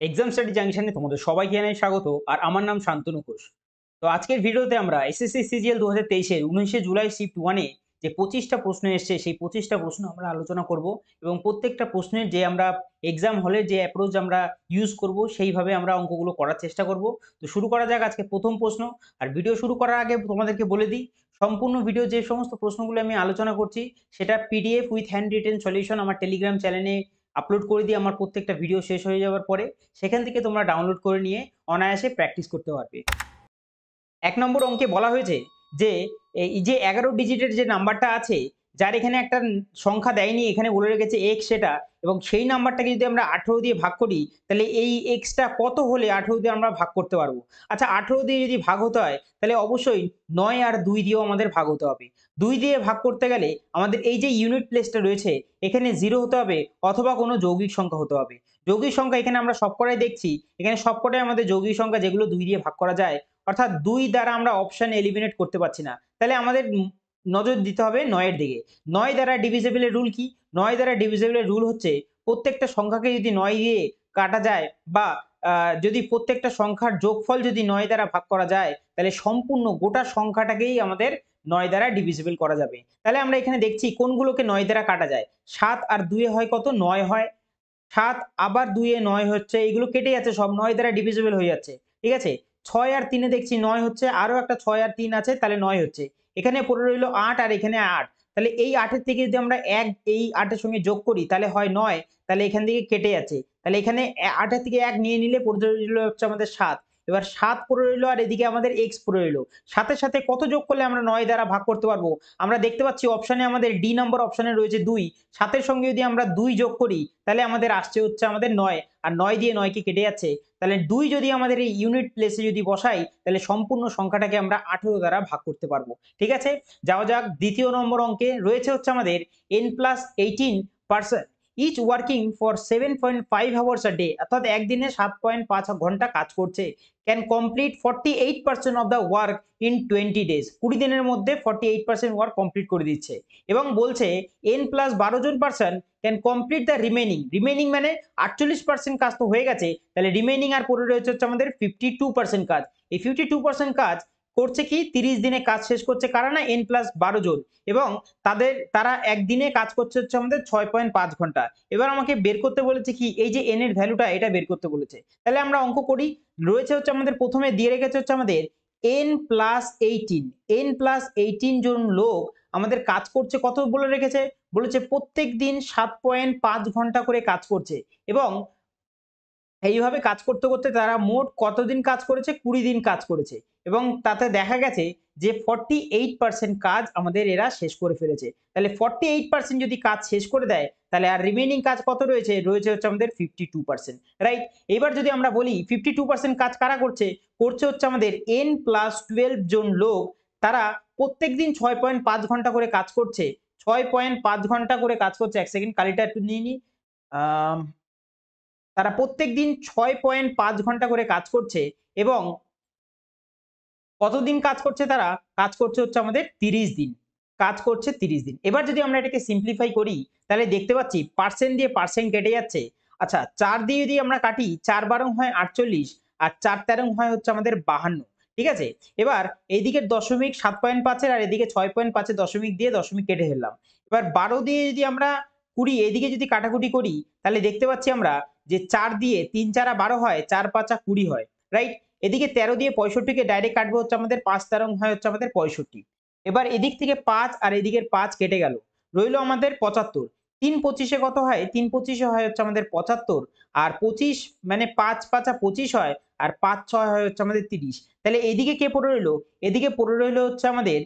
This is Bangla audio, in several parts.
এক্সাম স্টাডি জাংশনে তোমাদের সবাইকে জানাই স্বাগত। আর আমার নাম শান্তনু ঘোষ। তো আজকের ভিডিওতে আমরা এসএসসি সিজিএল 2023 এর 19শে জুলাই শিফট 1 এ যে 25টা প্রশ্ন এসছে সেই 25টা প্রশ্ন আমরা আলোচনা করব এবং প্রত্যেকটা প্রশ্নের যে আমরা এক্সাম হলের যে অ্যাপ্রোচ আমরা ইউজ করব সেইভাবে আমরা অঙ্কগুলো করার চেষ্টা করব। তো শুরু করা যাক আজকে প্রথম প্রশ্ন। আর ভিডিও শুরু করার আগে তোমাদেরকে বলে দিই, সম্পূর্ণ ভিডিও যে সমস্ত প্রশ্নগুলো আমি আলোচনা করছি সেটা PDF with hand written solution আমার টেলিগ্রাম চ্যানেলে আপলোড করে দিই আমার প্রত্যেকটা ভিডিও শেষ হয়ে যাওয়ার পরে। সেখান থেকে তোমরা ডাউনলোড করে নিয়ে অনায়াসে প্র্যাকটিস করতে পারবে। ১ নম্বর অঙ্কে বলা হয়েছে যে এই যে ১১ ডিজিটের যে নাম্বারটা আছে, যার এখানে একটা সংখ্যা দেয়নি, এখানে বলে রেখেছে x সেটা, এবং সেই নাম্বারটাকে যদি আমরা ১৮ দিয়ে ভাগ করি তাহলে এই x টা কত হলে ১৮ দিয়ে আমরা ভাগ করতে পারবো? আচ্ছা, ১৮ দিয়ে যদি ভাগ হতে হয় তাহলে অবশ্যই ৯ আর ২ দিয়েও আমাদের ভাগ হতে হবে। ২ দিয়ে ভাগ করতে গেলে আমাদের এই যে ইউনিট প্লেসটা রয়েছে এখানে 0 হতে হবে অথবা কোনো যৌগিক সংখ্যা হতে হবে। যৌগিক সংখ্যা এখানে আমরা সবকটাই দেখছি, এখানে সবকটাই আমাদের যৌগিক সংখ্যা যেগুলো ২ দিয়ে ভাগ করা যায়। অর্থাৎ ২ দ্বারা আমরা অপশন এলিমিনেট করতে পারছি না। তাহলে আমাদের নজর দিতে হবে ৯ এর দিকে। ৯ দ্বারা ডিভিজিবল এর রুল কি? ৯ দ্বারা ডিভিজিবল এর রুল হচ্ছে প্রত্যেকটা সংখ্যাকে যদি ৯ দিয়ে কাটা যায় বা যদি প্রত্যেকটা সংখ্যার যোগফল যদি ৯ দ্বারা ভাগ করা যায় তাহলে সম্পূর্ণ গোটা সংখ্যাটাকেই আমাদের ৯ দ্বারা ডিভিজিবল করা যাবে। তাহলে আমরা এখানে দেখছি কোনগুলোকে ৯ দ্বারা কাটা যায়। ৭ আর ২ এ হয় কত? ৯ হয়। ৭ আবার ২ এ ৯ হচ্ছে, এগুলো কেটে যাচ্ছে, সব ৯ দ্বারা ডিভিজিবল হয়ে যাচ্ছে। ঠিক আছে? ৬ আর ৩ এ দেখছি ৯ হচ্ছে, আরো একটা ৬ আর ৩ আছে, তাহলে ৯ হচ্ছে। এখানে পড়ে রইল ৮ আর এখানে ৮। তাহলে এই ৮ এর থেকে যদি আমরা ১ এই ৮ এর সঙ্গে যোগ করি তাহলে হয় ৯, তাহলে এখান থেকে কেটে যাচ্ছে। তাহলে এখানে ৮ এর থেকে ১ নিয়ে নিলে পড়ে রইল হচ্ছে আমাদের ৭। এবার ৭ পড়ে রইল আর এদিকে আমাদের x পড়ে রইল। ৭ এর সাথে কত যোগ করলে আমরা ৯ দ্বারা ভাগ করতে পারবো? আমরা দেখতে পাচ্ছি অপশনে আমাদের ডি নাম্বার অপশনে রয়েছে ২। ৭ এর সঙ্গে যদি আমরা ২ যোগ করি তাহলে আমাদের আসছে হচ্ছে আমাদের ৯, আর ৯ দিয়ে ৯ কে কেটে যাচ্ছে। তাহলে ২ যদি আমাদের এই ইউনিট প্লেসে যদি বসাই তাহলে সম্পূর্ণ সংখ্যাটাকে আমরা ১৮ দ্বারা ভাগ করতে পারবো। ঠিক আছে? যাওয়া যাক দ্বিতীয় নম্বর অঙ্কে। রয়েছে হচ্ছে আমাদের n+18 person each working for 7.5 hours a day, অর্থাৎ একদিনে ৭.৫ ঘন্টা কাজ করছে, can complete 48% of the work in 20 days. ২০ দিনের মধ্যে 48% ওয়ার্ক কমপ্লিট করে দিচ্ছে এবং বলছে n+১২ জন person can complete the remaining মানে 48% কাজ তো হয়ে গেছে, তাহলে রিমেনিং আর পড়ে রয়েছে হচ্ছে আমাদের 52% কাজ। এই 52% কাজ করছে কি 30 দিনে কাজ শেষ করছে কারা না? n+১২ জন, এবং তারা একদিনে কাজ করছে হচ্ছে আমাদের ৬.৫ ঘন্টা। এবার আমাকে বের করতে বলেছে কি এই যে n এর ভ্যালুটা এটা বের করতে বলেছে। তাহলে আমরা অঙ্ক করি। রয়েছে হচ্ছে আমাদের প্রথমে দিয়ে রেখেছে হচ্ছে আমাদের n+18 জন লোক আমাদের কাজ করছে, কত বলে রেখেছে? বলেছে প্রত্যেক দিন ৭.৫ ঘন্টা করে কাজ করছে, এবং এইভাবে কাজ করতে করতে তারা মোট কতদিন কাজ করেছে? ২০ দিন কাজ করেছে, এবং তাতে দেখা গেছে যে 48% কাজ আমাদের এরা শেষ করে ফেলেছে। তাহলে 48% যদি কাজ শেষ করে দেয় তাহলে আর রিমেইনিং কাজ কত রয়েছে? রয়েছে হচ্ছে আমাদের 52%, রাইট? এবার যদি আমরা বলি 52% কাজ কারা করছে? করছে হচ্ছে আমাদের n+12 জন লোক। তারা প্রত্যেকদিন ৬.৫ ঘন্টা করে কাজ করছে। ৬.৫ ঘন্টা করে কাজ করছে। ১ সেকেন্ড কালিটা একটু নিয়ে নিই। আম তারা প্রত্যেকদিন ৬.৫ ঘন্টা করে কাজ করছে, এবং কতদিন কাজ করছে তারা? কাজ করছে হচ্ছে আমাদের ৩০ দিন। কাজ করছে ৩০ দিন। এবার যদি আমরা এটাকে সিম্পলিফাই করি তাহলে দেখতে পাচ্ছি পার্সেন্ট দিয়ে পার্সেন্ট কেটে যাচ্ছে। আচ্ছা, ৪ দিয়ে যদি আমরা কাটি ৪ বারং হয় ৪৮ আর ৪ তেরং হয় হচ্ছে আমাদের ৫২। ঠিক আছে? এবার এইদিকের দশমিক ৭.৫ এর আর এদিকে ৬.৫ এর দশমিক দিয়ে দশমিক কেটে ফেললাম। এবার ১২ দিয়ে যদি আমরা ২০ এদিকে যদি কাটাকুটি করি তাহলে দেখতে পাচ্ছি আমরা যে ৪ দিয়ে ৩ ৪ ১২ হয়, ৪ ৫ ২০ হয়। রাইট? এদিকে ১৩ দিয়ে ৬৫ কে ডাইরেক্ট কাটবো হচ্ছে আমাদের ৫ তেরং হয় হচ্ছে আমাদের ৬৫। এবার এদিক থেকে ৫ আর এদিকের ৫ কেটে গেল। রইল আমাদের ৭৫। ৩ ২৫ এ কত হয়? ৩ ২৫ এ হয় হচ্ছে আমাদের ৭৫, আর ২৫ মানে ৫ ৫ ২৫ হয়, আর ৫ ৬ হয় হচ্ছে আমাদের ৩০। তাহলে এদিকে কে পড়ে রইল? এদিকে পড়ে রইল হচ্ছে আমাদের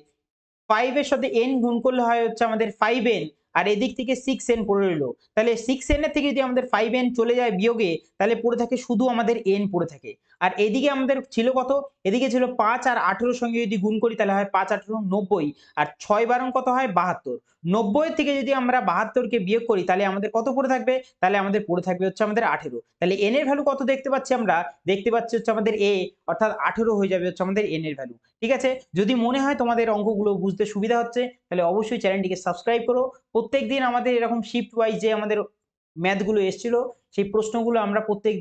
5 এর সাথে n গুণ করলে হয় হচ্ছে আমাদের 5n, আর এদিক থেকে 6n পড়ে রইল। তাহলে 6n এর থেকে যদি আমাদের 5n চলে যায় বিয়োগে তাহলে পড়ে থাকে শুধু আমাদের n পড়ে থাকে। আর এদিকে আমাদের ছিল কত? এদিকে ছিল ৫ আর ১৮ র সঙ্গে যদি গুণ করি তাহলে হয় ৫ ১৮ ৯০, আর ৬ বারং কত হয়? ৭২। ৯০ এর থেকে যদি আমরা ৭২ কে বিয়োগ করি তাহলে আমাদের কত পড়ে থাকবে? তাহলে আমাদের পড়ে থাকবে হচ্ছে আমাদের ১৮। তাহলে n এর ভ্যালু কত দেখতে পাচ্ছি আমরা? দেখতে পাচ্ছি হচ্ছে আমাদের a, অর্থাৎ ১৮ হয়ে যাবে হচ্ছে আমাদের n এর ভ্যালু। ঠিক আছে? যদি মনে হয় তোমাদের অঙ্কগুলো বুঝতে সুবিধা হচ্ছে তাহলে অবশ্যই চ্যানেলটিকে সাবস্ক্রাইব করো। প্রত্যেকদিন আমাদের এরকম শিফট ওয়াইজ যে আমাদের ম্যাথগুলো এসেছিল সেই প্রশ্নগুলো আমরা প্রত্যেক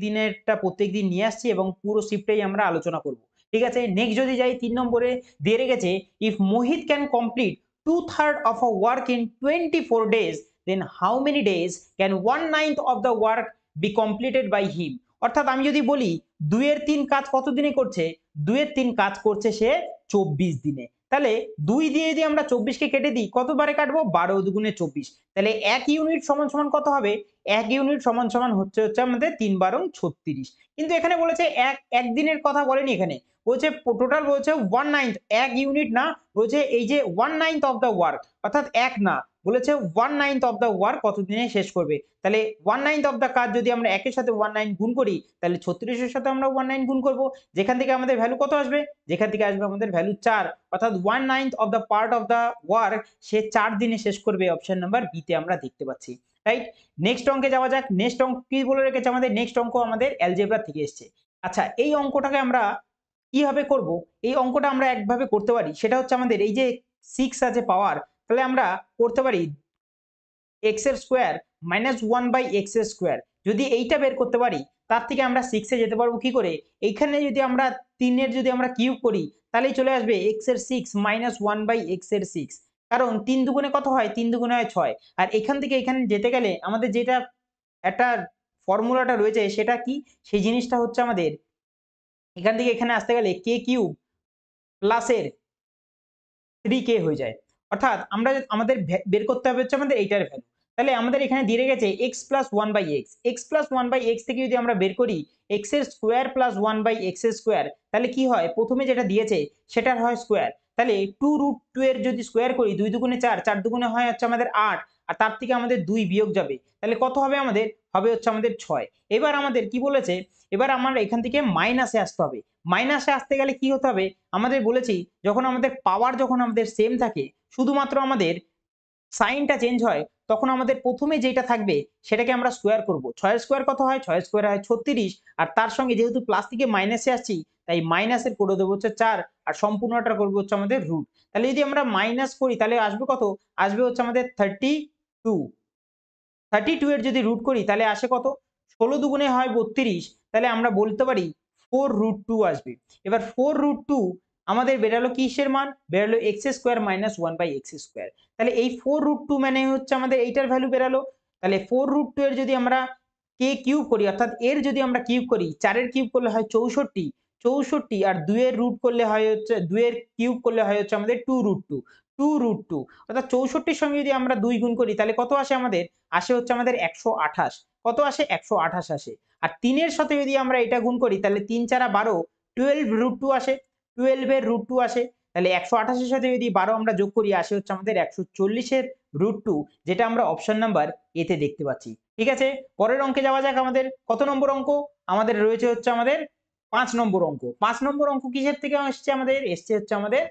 দিন নিয়ে আসছি এবং পুরো শিফটেই আমরা আলোচনা করব। ঠিক আছে, নেক্সট যদি যাই 3 নম্বরে দিয়ে রেখেছে if Mohit can complete 2/3 of a work in 24 days then how many days can 1/9 of the work be completed by him? অর্থাৎ আমি যদি বলি 2/3 কাজ কত দিনে করছে, 2/3 কাজ করছে সে 24 দিনে। তাহলে 2 দিয়ে যদি আমরা 24 কে কেটে দিই কতবারে কাটবো, 12 দুগুণে 24। তাহলে 1 ইউনিট সমান সমান কত হবে, 1 ইউনিট সমান সমান হচ্ছে আমাদের 3 বারং 36। কিন্তু এখানে বলেছে এক দিনের কথা বলেনি, এখানে বলছে টোটাল বলছে 1/9, 1 ইউনিট না, বলছে এই যে 1/9 অফ দ্য ওয়ার্ক, অর্থাৎ এক না, বলেছে 1/9 অফ দ্য ওয়ার্ক কত দিনে শেষ করবে। তাহলে 1/9 অফ দ্য কাজ যদি আমরা একের সাথে 1/9 গুণ করি তাহলে 36 এর সাথে আমরা 1/9 গুণ করব, যেখান থেকে আমাদের ভ্যালু কত আসবে, যেখান থেকে আসবে আমাদের ভ্যালু 4, অর্থাৎ 1/9 of the part of the work সে 4 দিনে শেষ করবে, অপশন নাম্বার বি তে আমরা দেখতে পাচ্ছি। রাইট, নেক্সট অঙ্কে যাওয়া যাক। নেক্সট অঙ্ক কি বলে রেখেছে আমাদের, নেক্সট অঙ্ক আমাদের অ্যালজেব্রা থেকে এসেছে। আচ্ছা, এই অঙ্কটাকে আমরা কিভাবে করব, এই অঙ্কটা আমরা একভাবে করতে পারি, সেটা হচ্ছে আমাদের এই যে 6 আছে পাওয়ার, তাহলে আমরা করতে পারি x এর স্কোয়ার মাইনাস 1/x এর স্কোয়ার। যদি এইটা বের করতে পারি তার থেকে আমরা 6 এ যেতে পারবো কি করে, এইখানে যদি আমরা 3 এর যদি আমরা কিউব করি তাহলেই চলে আসবে x এর 6 মাইনাস 1/x এর 6, কারণ 3 দুগুণে কত হয়, 3 দুগুণে হয় 6। আর এখান থেকে এখানে যেতে গেলে আমাদের যেটা একটা ফর্মুলাটা রয়েছে সেটা কি, সেই জিনিসটা হচ্ছে আমাদের এখান থেকে এখানে আসতে গেলে k কিউব প্লাসের 3k হয়ে যায়। অর্থাৎ আমাদের বের করতে হবে হচ্ছে আমাদের এইটার ভ্যালু। তাহলে আমাদের এখানে দিয়ে গেছে x plus 1/x, x plus 1/x থেকে যদি আমরা বের করি x এর স্কোয়ার প্লাস 1/x এর স্কোয়ার, তাহলে কি হয়, প্রথমে যেটা দিয়েছে সেটার হয় স্কোয়ার। তাহলে 2√2 এর যদি স্কোয়ার করি 2 দুগুণে 4, 4 দুগুণে হয় হচ্ছে আমাদের 8, আর তার থেকে আমাদের 2 বিয়োগ যাবে, তাহলে কত হবে আমাদের, হবে হচ্ছে আমাদের 6। এবার আমাদের কি বলেছে, এবার আমার এখান থেকে মাইনাসে আসতে হবে। মাইনাসে আসতে গেলে কি হতে হবে, আমাদের বলেছি যখন আমাদের পাওয়ার যখন আমাদের সেম থাকে, শুধুমাত্র আমাদের সাইনটা চেঞ্জ হয়, তখন আমাদের প্রথমে যেটা থাকবে সেটাকে আমরা স্কোয়ার করব। 6 এর স্কোয়ার কত হয়, 6 এর স্কোয়ার হয় 36, আর তার সঙ্গে যেহেতু প্লাস থেকে মাইনাসে আসছি তাই মাইনাসের করে দেবো হচ্ছে 4, আর সম্পূর্ণটা করবো হচ্ছে আমাদের রুট। তাহলে যদি আমরা মাইনাস করি তাহলে আসবে কত, আসবে হচ্ছে আমাদের 32। 32 এর যদি রুট করি তাহলে আসে কত, 16 দুগুণে হয় 32, তাহলে আমরা বলতে পারি 4√2 আসবে। এবার 4√2 আমাদের বেরালো কিসের মান, বেরালো x square minus 1/x square. তাহলে এই 4√2 মানে হচ্ছে আমাদের এইটার ভ্যালু বেরালো। তাহলে 4√2 এর যদি আমরা k কিউব করি, অর্থাৎ এর যদি আমরা কিউব করি, 4 এর কিউব করলে হয় 64, 64 আর 2 এর রুট করলে হয় হচ্ছে 2 এর কিউব করলে হয় হচ্ছে আমাদের 2√2, 2√2, অর্থাৎ 64 এর সঙ্গে যদি আমরা 2 গুণ করি তাহলে কত আসে আমাদের, আসে হচ্ছে আমাদের 128। কত আসে, 128 আসে। আর 3 এর সাথে যদি আমরা এটা গুণ করি তাহলে 3 4 12, 12√2 আসে, 12 এর √2 আসে। তাহলে 128 এর সাথে যদি 12 আমরা যোগ করি আসে হচ্ছে আমাদের 140 এর √2, যেটা আমরা অপশন নাম্বার এ তে দেখতে পাচ্ছি। ঠিক আছে, পরের অঙ্কে যাওয়া যাক। আমাদের কত নম্বর অঙ্ক, আমাদের রয়েছে হচ্ছে আমাদের 5 নম্বর অঙ্ক। 5 নম্বর অঙ্ক কিসের থেকে এসছে আমাদের, এসছে হচ্ছে আমাদের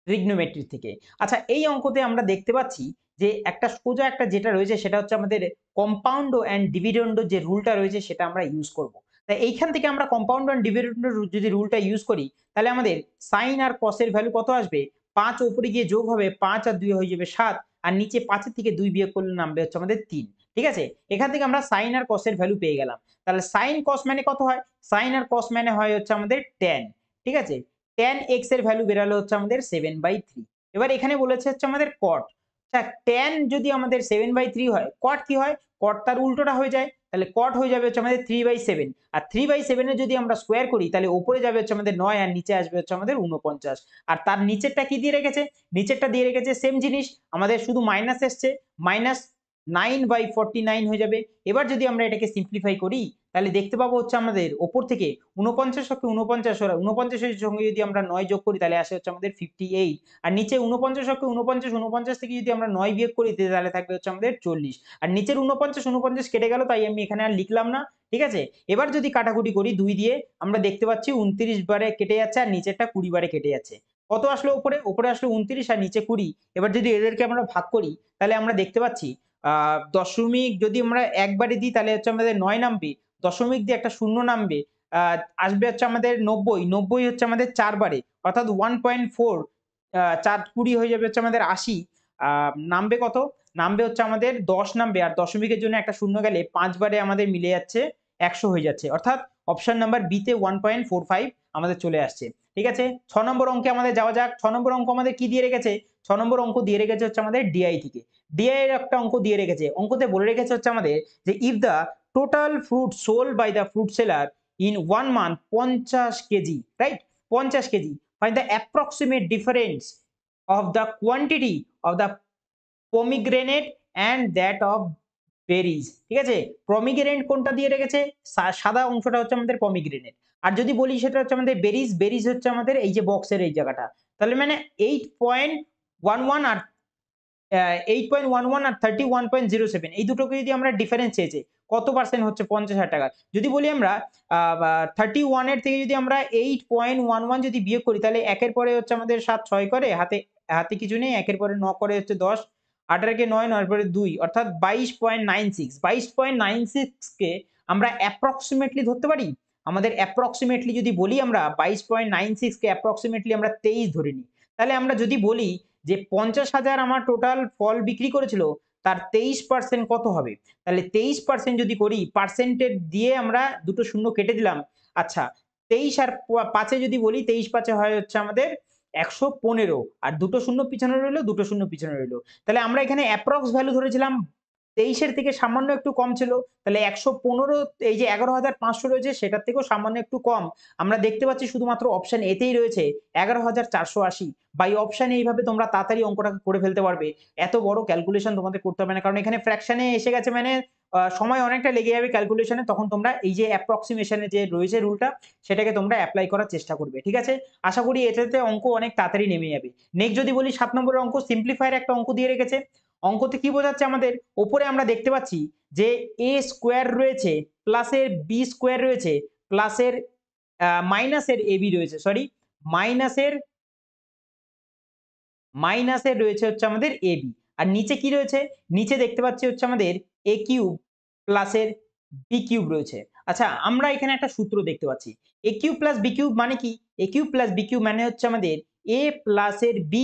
ট্রিগনোমেট্রি থেকে। আচ্ছা, এই অঙ্কতে আমরা দেখতে পাচ্ছি যে একটা সোজা একটা যেটা রয়েছে সেটা হচ্ছে আমাদের কম্পাউন্ড এন্ড ডিভিডেন্ড যে রুলটা রয়েছে সেটা আমরা ইউজ করব। তাই এইখান থেকে আমরা কম্পাউন্ড এন্ড ডিভিডেন্ড যদি রুলটা ইউজ করি তাহলে আমাদের সাইন আর কসের ভ্যালু কত আসবে, 5 উপরে গিয়ে যোগ হবে 5 আর 2 হয়ে যাবে 7, আর নিচে 5 এর থেকে 2 বিয়োগ করলে নামবে হচ্ছে আমাদের 3। ঠিক আছে, এখান থেকে আমরা সাইন আর কসের ভ্যালু পেয়ে গেলাম। তাহলে সাইন কস মানে কত হয়, সাইন আর কস মানে হয় হচ্ছে আমাদের tan। ঠিক আছে, tan x এর ভ্যালু বেরালো হচ্ছে আমাদের 7/3। এবার এখানে বলেছে হচ্ছে আমাদের cot। আচ্ছা, tan যদি আমাদের 7/3 হয়, cot কি হয়, cot তার উল্টোটা হয়ে যায়, তাহলে cot হয়ে যাবে হচ্ছে আমাদের 3/7, আর 3/7 এর যদি আমরা স্কোয়ার করি তাহলে উপরে যাবে হচ্ছে আমাদের 9 আর নিচে আসবে হচ্ছে আমাদের 49। আর তার নিচেরটা কি দিয়ে রেখেছে, নিচেরটা দিয়ে রেখেছে সেম জিনিস, আমাদের শুধু মাইনাস এসছে, মাইনাস 9/49 হয়ে যাবে। এবার যদি আমরা এটাকে সিম্পলিফাই করি তাহলে দেখতে পাবো হচ্ছে আমাদের ওপর থেকে 49 কে 49 এর সঙ্গে যদি আমরা 9 যোগ করি তাহলে আসে হচ্ছে আমাদের 58, আর নিচে 49 কে 49 থেকে যদি আমরা 9 বিয়োগ করি তাহলে থাকবে হচ্ছে আমাদের 40, আর নিচের 49 কেটে গেল তাই আমি এখানে আর লিখলাম না। ঠিক আছে, এবার যদি কাটাকুটি করি 2 দিয়ে আমরা দেখতে পাচ্ছি 29 বারে কেটে যাচ্ছে আর নিচেরটা 20 বারে কেটে যাচ্ছে। কত আসলো উপরে, উপরে আসলো 29 আর নিচে 20। এবার যদি এদেরকে আমরা ভাগ করি তাহলে আমরা দেখতে পাচ্ছি দশমিক যদি আমরা একবারে দিই তাহলে হচ্ছে আমাদের 9 নামবে, দশমিক দিয়ে একটা শূন্য নামবে, আসবে হচ্ছে আমাদের 90, 90 হচ্ছে আমাদের 4 বারে, অর্থাৎ 1.4, 4 20 হয়ে যাবে হচ্ছে আমাদের 80, নামবে কত, নামবে হচ্ছে আমাদের 10 নামবে, আর দশমিকের জন্য একটা শূন্য গেলে 5 বারে আমাদের মিলে যাচ্ছে 100 হয়ে যাচ্ছে। অর্থাৎ অপশন নাম্বার বি তে 1.45 আমাদের চলে আসছে। ঠিক আছে, 6 নম্বর অঙ্কে আমাদের যাওয়া যাক। 6 নম্বর অঙ্ক আমাদের কি দিয়ে রেখেছে? 6 নম্বর অঙ্ক দিয়ে রেখেছে হচ্ছে আমাদের ডিআই থেকে। ডিআই এর একটা অঙ্ক দিয়ে রেখেছে। অঙ্কতে বলে রেখেছে হচ্ছে আমাদের যে if the total fruit sold by the fruit seller in 1 month 50 KG, right? 50 KG. Find the approximate difference of the quantity of the pomegranate and that of berries। ঠিক আছে, pomegranate কোনটা দিয়ে রেখেছে? সাদা অংশটা হচ্ছে আমাদের pomegranate। আর যদি বলি সেটা হচ্ছে আমাদের বেরিজ, বেরিজ হচ্ছে আমাদের এই যে বক্সের এই জায়গাটা। তাহলে মানে 8.11 আর 8.11 আর 31.07 এই দুটোকে যদি আমরা ডিফারেন্স চেয়েছে কত পার্সেন্ট হচ্ছে 50,000 টাকা। যদি বলি আমরা 31 এর থেকে যদি আমরা 8.11 যদি বিয়োগ করি তাহলে একের পরে হচ্ছে আমাদের 7 6 করে, হাতে হাতে কিছু নেই, একের পরে 9 করে হচ্ছে 10, 8 এর কে 9, 9 এর পরে 2 অর্থাৎ 22.96। 22.96 কে আমরা অ্যাপ্রক্সিমেটলি ধরতে পারি। আমাদের অ্যাপ্রক্সিমেটলি যদি বলি আমরা 22.96 কে অ্যাপ্রক্সিমেটলি আমরা 23 ধরে নিই। তাহলে আমরা যদি বলি যে 50,000 আমার টোটাল ফল বিক্রি করেছিল, তার 23% কত হবে? তাহলে 23% যদি করি, পার্সেন্টেজ দিয়ে আমরা দুটো শূন্য কেটে দিলাম। আচ্ছা, 23 আর 5 এ যদি বলি 23 5 এ হয় হচ্ছে আমাদের 115, আর দুটো শূন্য পিছনে রইলো, দুটো শূন্য পিছনে রইলো। তাহলে আমরা এখানে অ্যাপ্রক্স ভ্যালু ধরেছিলাম 23 এর থেকে সামান্য একটু কম ছিল। তাহলে 115 এই যে 11,500 রয়েছে সেটার থেকেও সামান্য একটু কম। আমরা দেখতে পাচ্ছি শুধুমাত্র অপশন এ তেই রয়েছে 11,480। বাই অপশন এইভাবে তোমরা তাড়াতাড়ি অঙ্কটা করে ফেলতে পারবে। এত বড় ক্যালকুলেশন তোমাদের করতে হবে না। কারণ এখানে ফ্র্যাকশনে এসে গেছে মানে সময় অনেকটা লেগে যাবে ক্যালকুলেশনে। তখন তোমরা এই যে অ্যাপ্রক্সিমেশন এ যে রয়েছে রুলটা সেটাকে তোমরা এপ্লাই করার চেষ্টা করবে। ঠিক আছে? আশা করি এটাতে অঙ্ক অনেক তাড়াতাড়ি নেমে যাবে। নেক্সট যদি বলি 7 নম্বরের অঙ্ক, সিম্পলিফায়ার একটা অঙ্ক দিয়ে রেখেছে। অঙ্কতে কি বোঝাচ্ছে আমাদের? ওপরে আমরা দেখতে পাচ্ছি যে a স্কোয়ার রয়েছে, প্লাসের b স্কোয়ার রয়েছে, প্লাসের মাইনাসের ab রয়েছে, সরি মাইনাসের মাইনাসের রয়েছে হচ্ছে আমাদের ab। আর নিচে কি রয়েছে? নিচে দেখতে পাচ্ছি হচ্ছে আমাদের a কিউব প্লাসের b কিউব রয়েছে। আচ্ছা, আমরা এখানে একটা সূত্র দেখতে পাচ্ছি। a cube plus b cube মানে কি? a cube plus b cube মানে হচ্ছে আমাদের a প্লাসের b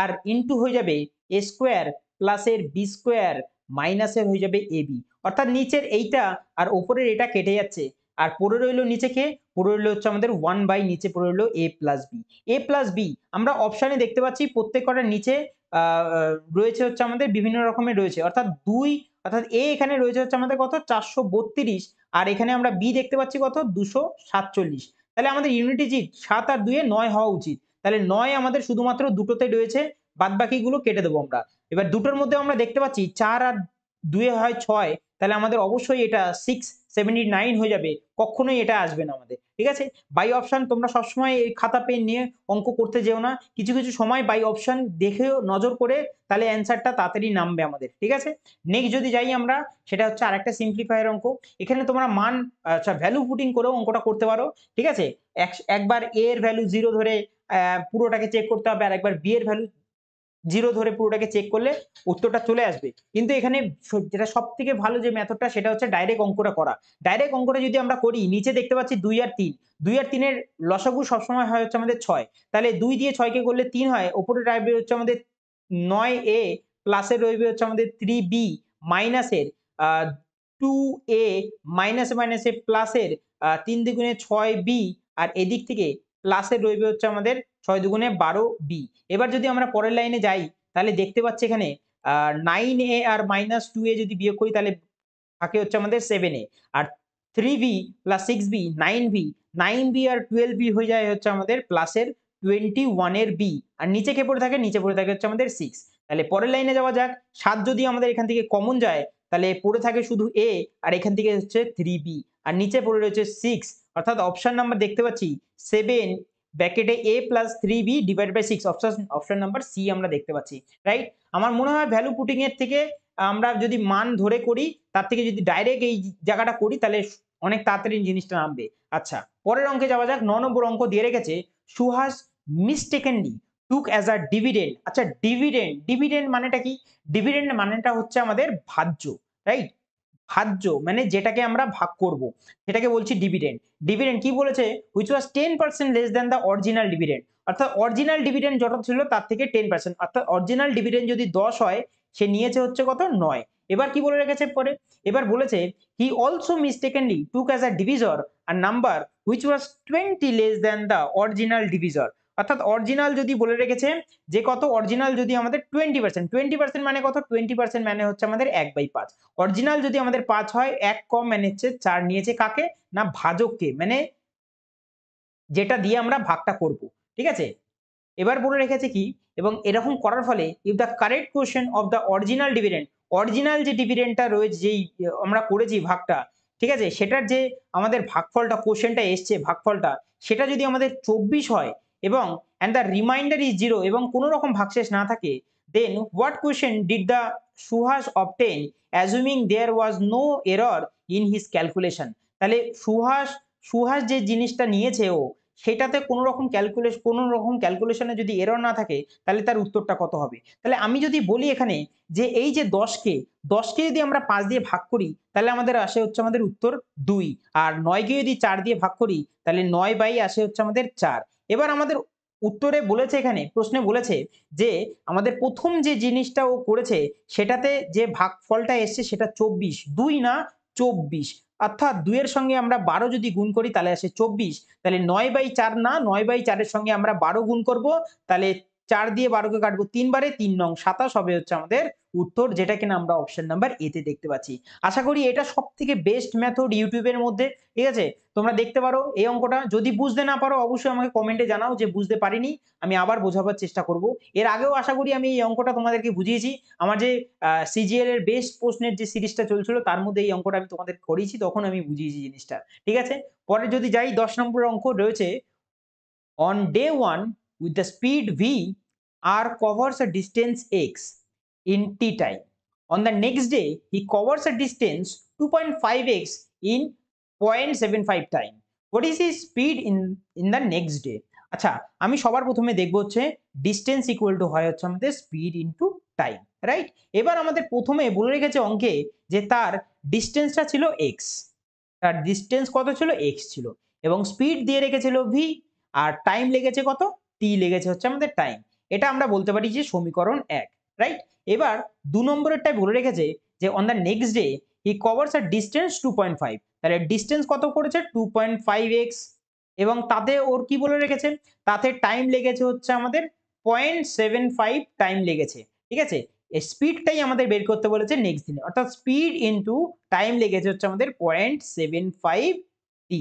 আর ইনটু হয়ে যাবে a স্কোয়ার প্লাসের b স্কোয়ার মাইনাসের হয়ে যাবে ab। অর্থাৎ নিচের এইটা আর উপরের এটা কেটে যাচ্ছে। আর পড়ে রইল নিচে কে? পড়ে রইল হচ্ছে আমাদের 1 বাই নিচে পড়ে রইল a plus b। a plus b আমরা অপশনে দেখতে পাচ্ছি প্রত্যেক কটার নিচে রয়েছে হচ্ছে আমাদের বিভিন্ন রকমের রয়েছে। অর্থাৎ 2 অর্থাৎ a এখানে রয়েছে হচ্ছে আমাদের কত? 432, আর এখানে আমরা b দেখতে পাচ্ছি কত? 247। তাহলে আমাদের ইউনিট ডিজিট 7 আর 2 এ 9 হওয়া উচিত। তাহলে 9 আমাদের শুধুমাত্র দুটোতে রয়েছে, বাদবাকিগুলো কেটে দেবো আমরা। এবার দুটোর মধ্যে আমরা দেখতে পাচ্ছি 4 আর 2 এ হয় 6, তাহলে আমাদের অবশ্যই এটা 679 হয়ে যাবে। কখনোই এটা আসবে না আমাদের। ঠিক আছে? বাই অপশন তোমরা সবসময় এই খাতা পেন নিয়ে অঙ্ক করতে যেও না। কিছু, কিছু সময় বাই অপশন দেখেও নজর করে তাহলে অ্যান্সারটা তাড়াতাড়ি নামবে আমাদের। ঠিক আছে? নেক্সট যদি যাই আমরা, সেটা হচ্ছে আরেকটা সিম্পলিফায়ার অঙ্ক। এখানে তোমরা মান আচ্ছা ভ্যালু পুটিং করেও অঙ্কটা করতে পারো। ঠিক আছে? একবার a এর ভ্যালু 0 ধরে পুরোটাকে চেক করতে হবে, আর একবার b এর ভ্যালু 0 ধরে পুরোটাকে চেক করলে উত্তরটা চলে আসবে। কিন্তু এখানে যেটা সবথেকে ভালো যে মেথডটা সেটা হচ্ছে ডাইরেক্ট অঙ্কটা করা। ডাইরেক্ট অঙ্কটা যদি আমরা করি, নিচে দেখতে পাচ্ছি 2 আর 3। 2 আর 3 এর লসাগু সবসময় হয় হচ্ছে আমাদের 6। তাহলে 2 দিয়ে 6 কে করলে 3 হয়। উপরে রইবে হচ্ছে আমাদের 9a, প্লাসে রইবে হচ্ছে আমাদের 3b, মাইনাসের 2a, মাইনাসে মাইনাসে প্লাসের 3 দুগুণে 6b, আর এদিক থেকে প্লাসের রইবে হচ্ছে আমাদের 6 দুগুণে 12b। এবার যদি আমরা পরের লাইনে যাই তাহলে দেখতে পাচ্ছি এখানে 9a আর -2a যদি বিয়োগ করি তাহলে থাকে হচ্ছে আমাদের 7a, আর 3b plus 6b 9b, 9b আর 12b হয়ে যায় হচ্ছে আমাদের প্লাসের 21 এর b, আর নিচে কে পড়ে থাকে? নিচে পড়ে থাকে হচ্ছে আমাদের 6। তাহলে পরের লাইনে যাওয়া যাক। 7 যদি আমাদের এখান থেকে কমন যায় তাহলে পড়ে থাকে শুধু a, আর এখান থেকে হচ্ছে 3b, আর নিচে পড়ে রয়েছে 6। অর্থাৎ অপশন নাম্বার দেখতে পাচ্ছি 7 ব্র্যাকেটে a plus 3b divide by 6, option number C আমরা দেখতে পাচ্ছি। রাইট? আমার মনে হয় ভ্যালু পুটিং এর থেকে আমরা যদি মান ধরে করি তার থেকে যদি ডাইরেক্ট এই জায়গাটা করি তাহলে অনেক তাড়াতাড়ি জিনিসটা নামবে। আচ্ছা, পরের অঙ্কে যাওয়া যাক। 9 নম্বর অঙ্ক দিয়ে রেখেছে সুহাস মিস্টেকেনলি টুক অ্যাজ আ ডিভিডেন্ড। আচ্ছা, ডিভিডেন্ড মানেটা কি? ডিভিডেন্ড মানেটা হচ্ছে আমাদের ভাজ্য, রাইট? ভাজ্য মানে যেটাকে আমরা ভাগ করব সেটাকে বলছি ডিভিডেন্ড। ডিভিডেন্ড কি বলেছে? Which was 10% less than the original dividend. অর্থাৎ অরিজিনাল ডিভিডেন্ড যত ছিল তার থেকে 10%, অর্থাৎ অরিজিনাল ডিভিডেন্ড যদি 10 হয় সে নিয়েছে হচ্ছে কত 9। এবার কি বলে রেখেছে পরে, এবার বলেছে he also mistakenly took as a divisor a number which was 20 less than the original divisor. অর্থাৎ অরিজিনাল যদি বলে রেখেছে যে কত, অরিজিনাল যদি আমাদের 20% মানে কত, 20% মানে হচ্ছে আমাদের 1/5। অরিজিনাল যদি আমাদের 5 হয়, 1 কম মানে হচ্ছে 4 নিয়েছে কাকে, না ভাজককে, মানে যেটা দিয়ে আমরা ভাগটা করব, ঠিক আছে। এবার বলে রেখেছে কি, এবং এরকম করার ফলে if the correct question of the original dividend, original যে ডিভিডেন্ডটা রয়েছে, যেই আমরা করেছি ভাগটা, ঠিক আছে, সেটার যে আমাদের ভাগফলটা কোশ্চেনটা এসছে ভাগফলটা, সেটা যদি আমাদের 24 হয় এবং অ্যান্ড দ্য রিমাইন্ডার ইজ 0 এবং কোনো রকম ভাগশেষ না থাকে, then what question did the Suhas obtain assuming there was no error in his calculation. তাহলে সুহাস সুহাস যে জিনিসটা নিয়েছে ও, সেটাতে কোনো রকম ক্যালকুলেশনে যদি এরর না থাকে, তাহলে তার উত্তরটা কত হবে। তাহলে আমি যদি বলি এখানে যে এই যে 10কে যদি আমরা 5 দিয়ে ভাগ করি, তাহলে আমাদের আসে হচ্ছে আমাদের উত্তর 2। আর 9কে যদি 4 দিয়ে ভাগ করি, তাহলে 9 আসে হচ্ছে আমাদের 4। এবার আমাদের উত্তরে বলেছে, এখানে প্রশ্নে বলেছে যে আমাদের প্রথম যে জিনিসটা ও করেছে, সেটাতে যে ভাগফলটা এসছে সেটা 24, 2 না 24। অর্থাৎ 2 এর সঙ্গে আমরা 12 যদি গুণ করি তাহলে আসে 24। তাহলে 9/4 না, 9/4 এর সঙ্গে আমরা 12 গুণ করব, তাহলে 4 দিয়ে 12কে কাটবো 3 বারে, 3 নং 27 হবে হচ্ছে আমাদের উত্তর, যেটা কিনা আমরা অপশন নাম্বার এ তে দেখতে পাচ্ছি। আশা করি এটা সবথেকে বেস্ট মেথড ইউটিউবের মধ্যে, ঠিক আছে। তোমরা দেখতে পারো এই অঙ্কটা, যদি বুঝতে না পারো অবশ্যই আমাকে কমেন্টে জানাও যে বুঝতে পারিনি, আমি আবার বোঝাবার চেষ্টা করব। এর আগেও আশা করি আমি এই অঙ্কটা তোমাদেরকে বুঝিয়েছি। আমার যে সিজিএল এর বেস্ট প্রশ্নের যে সিরিজটা চলছিল, তার মধ্যে এই অঙ্কটা আমি তোমাদের করিয়েছি, তখন আমি বুঝিয়েছি জিনিসটা, ঠিক আছে। পরে যদি যাই, 10 নম্বরের অঙ্ক রয়েছে, on day 1 with the speed v, r covers a distance x in t time. On the next day he covers a distance 2.5x in 0.75 time. What is his speed in the next day? আচ্ছা, আমি সবার প্রথমে দেখবো হচ্ছে ডিস্টেন্স ইকুয়াল টু হয় হচ্ছে আমাদের স্পিড ইনটু টাইম, রাইট। এবার আমাদের প্রথমে বলে রেখেছে অঙ্কে যে তার ডিস্টেন্সটা ছিল x, তার ডিস্টেন্স কত ছিল, x ছিল, এবং স্পিড দিয়ে রেখেছিল v, আর টাইম লেগেছে কত, টি লেগেছে হচ্ছে আমাদের টাইম। এটা আমরা বলতে পারি যে সমীকরণ 1, রাইট। এবার 2 নম্বরেরটাই বলে রেখেছে যে on the next day he covers a distance 2.5, তাহলে ডিস্টেন্স কত করেছে 2.5x, এবং তাতে ওর কি বলে রেখেছে, তাতে টাইম লেগেছে হচ্ছে আমাদের 0.75 টাইম লেগেছে, ঠিক আছে। এই স্পিডটাই আমাদের বের করতে বলেছে নেক্সট দিনে, অর্থাৎ স্পিড ইনটু টাইম লেগেছে হচ্ছে আমাদের 0.75 টি।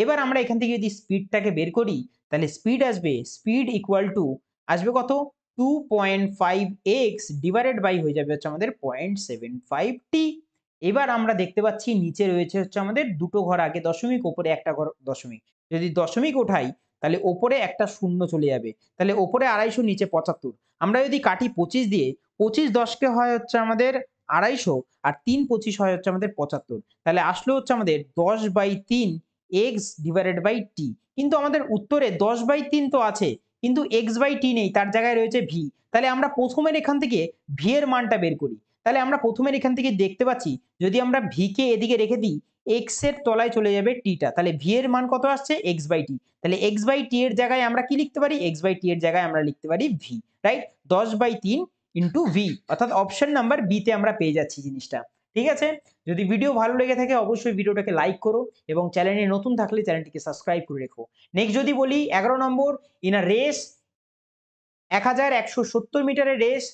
এবার আমরা এখান থেকে যদি স্পিডটাকে বের করি, তাহলে স্পিড আসবে, স্পিড ইকুয়াল টু আসবে কত, 2.5x ডিভাইডেড বাই হয়ে যাবে হচ্ছে আমাদের 0.75 টি। এবার আমরা দেখতে পাচ্ছি নিচে রয়েছে হচ্ছে আমাদের দুটো ঘর আগে দশমিক, ওপরে একটা ঘর দশমিক। যদি দশমিক ওঠাই তাহলে ওপরে একটা শূন্য চলে যাবে, তাহলে ওপরে 250, নিচে 75। আমরা যদি কাটি 25 দিয়ে, 25 10কে হয় হচ্ছে আমাদের 250, আর 3 25 হয় হচ্ছে আমাদের 75। তাহলে আসলো হচ্ছে আমাদের 10/3 x ডিভাইডেড বাই টি। কিন্তু আমাদের উত্তরে 10/3 তো আছে, কিন্তু x/t নেই, তার জায়গায় রয়েছে v। তাহলে আমরা প্রথমের এখান থেকে v এর মানটা বের করি। তাহলে আমরা প্রথমের এখান থেকে দেখতে পাচ্ছি, যদি আমরা v কে এদিকে রেখে দিই, x এর তলায় চলে যাবে t টা, তাহলে v এর মান কত আসছে, x/t। তাহলে x/t এর জায়গায় আমরা কি লিখতে পারি, x/t এর জায়গায় আমরা লিখতে পারি v, রাইট। 10/3 ইনটু v, অর্থাৎ অপশন নাম্বার বি তে আমরা পেয়ে যাচ্ছি জিনিসটা, ঠিক আছে। যদি ভিডিও ভালো লেগে থাকে অবশ্যই ভিডিওটাকে লাইক করো, এবং চ্যানেলে নতুন থাকলে চ্যানেলটিকে সাবস্ক্রাইব করে রেখো। নেক্সট যদি বলি 11 নম্বর, ইন আ রেস 1170 মিটারের race,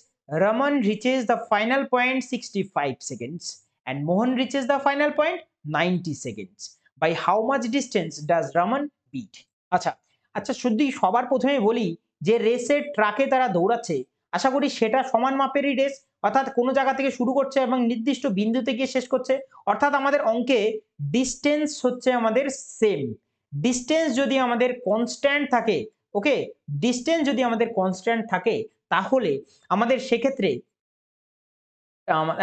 Raman reaches the final point 65 seconds and Mohan reaches the final point 90 seconds. By how much distance does Raman beat? আচ্ছা আচ্ছা, যদি সবার প্রথমে বলি যে রেসের ট্রাকে তারা দৌড়াচ্ছে, আশা করি সেটা সমান মাপেরই রেস, অর্থাৎ কোনো জায়গা থেকে শুরু করছে এবং নির্দিষ্ট বিন্দুতে গিয়ে শেষ করছে। অর্থাৎ আমাদের অঙ্কে ডিস্টেন্স হচ্ছে আমাদের সেম। ডিস্টেন্স যদি আমাদের কনস্ট্যান্ট থাকে, ওকে, ডিস্টেন্স যদি আমাদের কনস্ট্যান্ট থাকে, তাহলে আমাদের সেক্ষেত্রে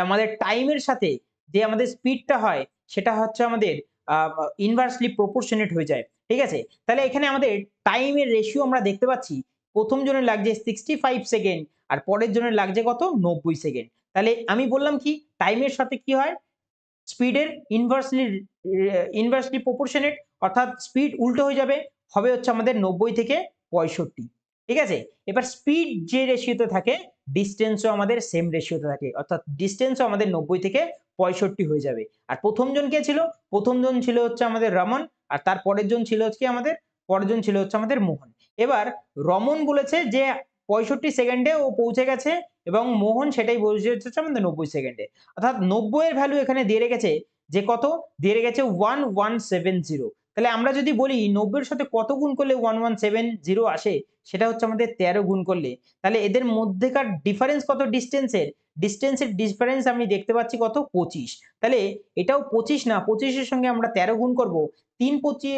আমাদের টাইমের সাথে যে আমাদের স্পিডটা হয়, সেটা হচ্ছে আমাদের ইনভার্সলি প্রপোর্শনেট হয়ে যায়, ঠিক আছে। তাহলে এখানে আমাদের টাইমের রেশিও আমরা দেখতে পাচ্ছি, প্রথম জনের লাগছে 65 সেকেন্ড, আর পরের জনের লাগছে কত, 90 সেকেন্ড। তাহলে আমি বললাম কি, টাইমের সাথে কি হয়, স্পিডের ইনভার্সলি প্রপোর্শনেট, অর্থাৎ স্পিড উল্টো হয়ে যাবে, হবে হচ্ছে আমাদের 90 থেকে 65, ঠিক আছে। এবার স্পিড যে রেশিওতে থাকে ডিস্টেন্সও আমাদের সেম রেশিওতে থাকে, অর্থাৎ ডিস্টেন্সও আমাদের 90 থেকে 65 হয়ে যাবে। আর প্রথম জন কে ছিল? প্রথম জন ছিল হচ্ছে আমাদের রমন, আর তার পরের জন ছিল হচ্ছে আমাদের পরের জন ছিল হচ্ছে আমাদের মোহন। এবার রমন বলেছে যে 65 সেকেন্ডে ও পৌঁছে গেছে এবং মোহন সেটাই বলছে হচ্ছে আমাদের 90 সেকেন্ডে। অর্থাৎ 90 এর ভ্যালু এখানে দিয়ে রেখেছে যে কত? দিয়ে রেখেছে 1170। তাহলে আমরা যদি বলি 90 এর সাথে কত গুণ করলে 1170 আসে? সেটা হচ্ছে আমাদের 13 গুণ করলে। তাহলে এদের মধ্যেকার ডিফারেন্স কত ডিসটেন্সের? ডিসটেন্সের ডিফারেন্স আমি দেখতে পাচ্ছি কত? 25। তাহলে এটাও 25 না, 25 এর সঙ্গে আমরা 13 গুণ করব। ৩ 25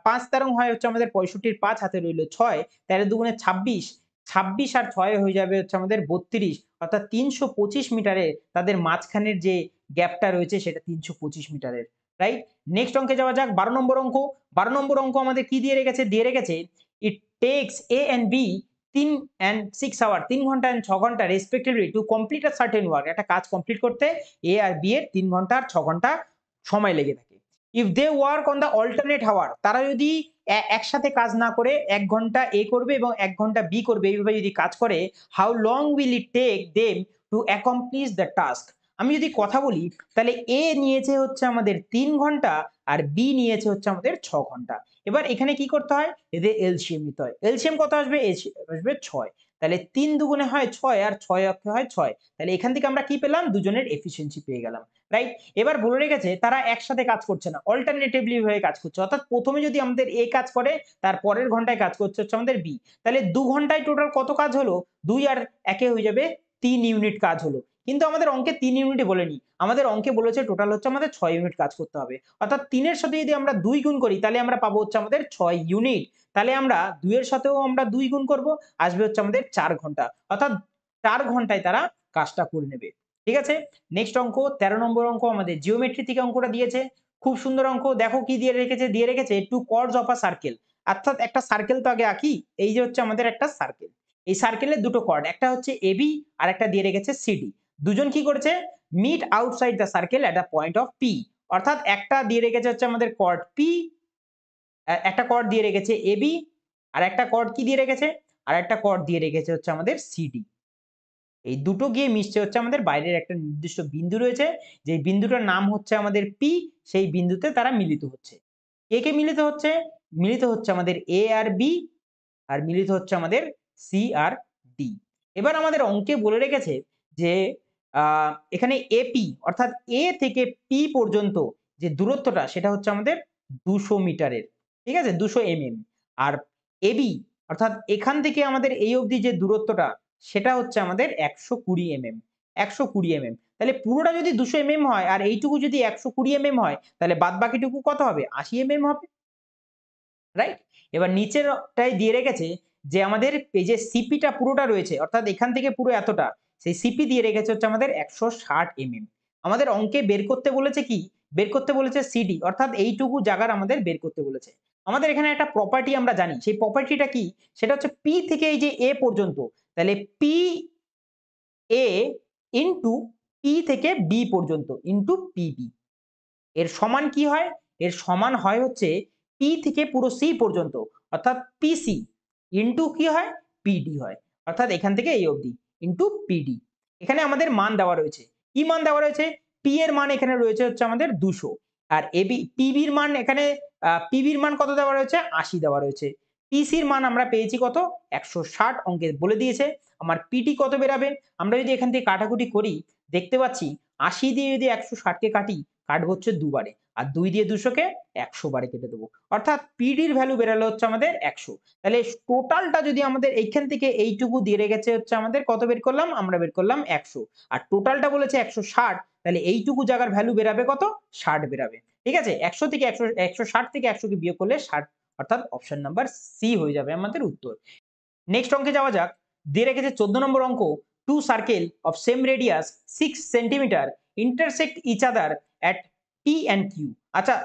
৫ তেরং হয় হচ্ছে আমাদের 65 র ৫ হাতে রইল ৬, ১৩ দুগুণে ২৬, ২৬ আর ৬ হয়ে যাবে হচ্ছে আমাদের ৩২, অর্থাৎ ৩২৫ মিটারে তাদের মাঝখানের যে গ্যাপটা রয়েছে সেটা ৩২৫ মিটারের। রাইট? নেক্সট অঙ্কে যাওয়া যাক ১২ নম্বর অঙ্ক। ১২ নম্বর অঙ্ক আমাদের কি দিয়ে রেখেছে? দিয়ে রেখেছে it takes A and B ৩ and 6 hour ৩ ঘন্টা and ৬ ঘন্টা respectively to complete a certain work. একটা কাজ কমপ্লিট করতে A আর B এর ৩ ঘন্টা আর ৬ ঘন্টা সময় লেগে থাকে। If they work on the alternate hour, তারা যদি একসাথে কাজ না করে ১ ঘন্টা A করবে এবং ১ ঘন্টা B করবে, এইভাবে যদি কাজ করে, how long will it take them to accomplish the task? আমি যদি কথা বলি তাহলে A নিয়েছে হচ্ছে আমাদের ৩ ঘন্টা আর B নিয়েছে হচ্ছে আমাদের ৬ ঘন্টা। এবার এখানে কি করতে হয়? এদের এলসিএম নিতে হয়। এলসিএম কত আসবে? এলসিএম আসবে ৬। তাহলে ৩ দুগুণে হয় ৬ আর ৬ অক্ষে হয় ৬। তাহলে এখান থেকে আমরা কি পেলাম? দুজনের এফিসিয়েন্সি পেয়ে গেলাম। রাইট? এবার বলে রেখেছে তারা একসাথে কাজ করছে না। অল্টারনেটিভলি ভাবে কাজ করছে। অর্থাৎ ১ম এ যদি আমাদের A কাজ করে তার পরের ঘন্টায় কাজ করছে হচ্ছে আমাদের B। তাহলে ২ ঘন্টায় টোটাল কত কাজ হলো? ২ আর ১ এ হয়ে যাবে ৩ ইউনিট কাজ হলো। কিন্তু আমাদের অঙ্কে ৩ ইউনিটই বলেনি। আমাদের অঙ্কে বলেছে টোটাল হচ্ছে আমাদের ৬ ইউনিট কাজ করতে হবে। অর্থাৎ ৩ এর সাথে যদি আমরা ২ গুণ করি তাহলে আমরা পাবো হচ্ছে আমাদের ৬ ইউনিট। তাহলে আমরা ২ এর সাথেও আমরা ২ গুণ করব, আসবে হচ্ছে আমাদের ৪ ঘন্টা। অর্থাৎ ৪ ঘন্টায় তারা কাজটা করে নেবে। ঠিক আছে? নেক্সট অঙ্ক ১৩ নম্বর অঙ্ক আমাদের জিওমেট্রি থেকে অঙ্কটা দিয়েছে। খুব সুন্দর অঙ্ক। দেখো কি দিয়ে রেখেছে? দিয়ে রেখেছে 2 কর্ডস অফ আ সার্কেল। অর্থাৎ একটা সার্কেল তো আগে আঁকি। এই যে হচ্ছে আমাদের একটা সার্কেল। এই সার্কেলের ২ টো কর্ড। একটা হচ্ছে AB আর একটা দিয়ে রেখেছে CD। দুজন কি করেছে? Meet outside the circle at a point of P। অর্থাৎ একটা দিয়ে রেখেছে হচ্ছে আমাদের কর্ড P, একটা কর্ড দিয়ে রেখেছে AB, আর একটা কর্ড কি দিয়ে রেখেছে? আর একটা কর্ড দিয়ে রেখেছে হচ্ছে আমাদের CD। এই দুটো গিয়ে মিশছে হচ্ছে আমাদের বাইরের একটা নির্দিষ্ট বিন্দু রয়েছে, যে বিন্দুটার নাম হচ্ছে আমাদের P, সেই বিন্দুতে তারা মিলিত হচ্ছে। কে, কে মিলিত হচ্ছে? মিলিত হচ্ছে আমাদের A আর B, আর মিলিত হচ্ছে আমাদের C আর D। এবার আমাদের অঙ্কে বলে রেখেছে যে এখানে AP অর্থাৎ A থেকে P পর্যন্ত যে দূরত্বটা সেটা হচ্ছে আমাদের ২০০ মিটারের। ঠিক আছে? ২০০ mm। আর AB অর্থাৎ এখান থেকে আমাদের এই অবধি যে দূরত্বটা সেটা হচ্ছে আমাদের ১২০ mm। ১২০ mm। তাহলে পুরোটা যদি ২০০ mm হয় আর এইটুকু যদি ১২০ mm হয় তাহলে বাদবাকিটুকু কত হবে? ৮০ mm হবে। রাইট? এবার নিচেরটায় দিয়ে রেখেছে যে আমাদের এই যে সিপিটা পুরোটা রয়েছে অর্থাৎ এখান থেকে পুরো এতটা, সেই সিপি দিয়ে রেখেছে হচ্ছে আমাদের ১৬০ mm। আমাদের অঙ্কে বের করতে বলেছে কি? বের করতে বলেছে সিডি অর্থাৎ এইটুকু জায়গার আমাদের বের করতে বলেছে। আমাদের এখানে একটা প্রপার্টি আমরা জানি। সেই প্রপার্টিটা কি? সেটা হচ্ছে পি থেকে এই যে এ পর্যন্ত, তাহলে পি এ ইনটু পি থেকে বি পর্যন্ত ইনটু পিবি। এর সমান কি হয়? এর সমান হয় হচ্ছে P থেকে পুরো C পর্যন্ত অর্থাৎ PC ইনটু কি হয়? PD হয়। অর্থাৎ এখান থেকে এই অবধি ইনটু PD। এখানে আমাদের মান দেওয়া রয়েছে। কি মান দেওয়া রয়েছে? P এর মান এখানে রয়েছে হচ্ছে আমাদের ২০০ আর PB এর মান এখানে PB এর মান কত দেওয়া রয়েছে? ৮০ দেওয়া রয়েছে। PC এর মান আমরা পেয়েছি কত? ১৬০ অঙ্কে বলে দিয়েছে। আমার PD কত বেরাবে? আমরা যদি এখান থেকে কাটাকুটি করি দেখতে পাচ্ছি ৮০ দিয়ে যদি ১৬০ কে কাটি, কাটবো হচ্ছে দুবারে। আর ২ দিয়ে ২০০ কে ১০০ বারে কেটে দেবো। অর্থাৎ পিডির ভ্যালু বেরালো হচ্ছে আমাদের ১০০। তাহলে টোটালটা যদি আমাদের এইখান থেকে এইটুকু দিয়ে রেখেছে হচ্ছে আমাদের কত বের করলাম? আমরা বের করলাম ১০০। আর টোটালটা বলেছে ১৬০, তাহলে এইটুকু জায়গার ভ্যালু বেরাবে কত? ৬০ বেরাবে। ঠিক আছে? ১০০ থেকে ১৬০ থেকে ১০০ কে বিয়োগ করলে ৬০, অর্থাৎ অপশন নাম্বার সি হয়ে যাবে আমাদের উত্তর। নেক্সট অঙ্কে যাওয়া যাক। দিয়ে রেখেছে ১৪ নম্বর অঙ্ক, 2 circle of same radius 6 centimetre intersect each other at P and Q। আচ্ছা,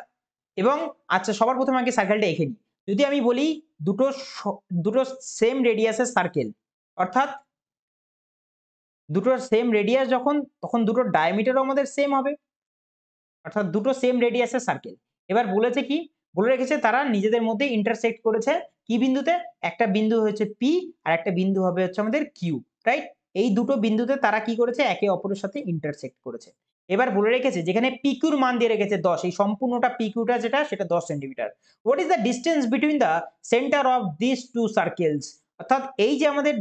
এবং আচ্ছা সবার প্রথমে আগে সার্কেলটা এঁকে নিই। যদি আমি বলি দুটো দুটো সেম রেডিয়াসের সার্কেল, অর্থাৎ দুটোর সেম রেডিয়াস যখন তখন দুটোর ডায়ামিটারও আমাদের সেম হবে। অর্থাৎ দুটো সেম রেডিয়াসের সার্কেল। এবার বলেছে কি? বলে রেখেছে তারা নিজেদের মধ্যে ইন্টারসেক্ট করেছে কি বিন্দুতে, একটা বিন্দু হচ্ছে পি আর একটা বিন্দু হবে হচ্ছে আমাদের কিউ, রাইট? এই দুটো বিন্দুতে তারা কি করেছে, একে অপরের সাথে ইন্টারসেক্ট করেছে। এবার বলে রেখেছে যেখানে পিকিউর মান দিয়ে রেখেছে 10, এই সম্পূর্ণটা পিকিউটা যেটা সেটা 10 centimetre. What is the distance between the centre of this two circles? অর্থাৎ এই যে আমাদের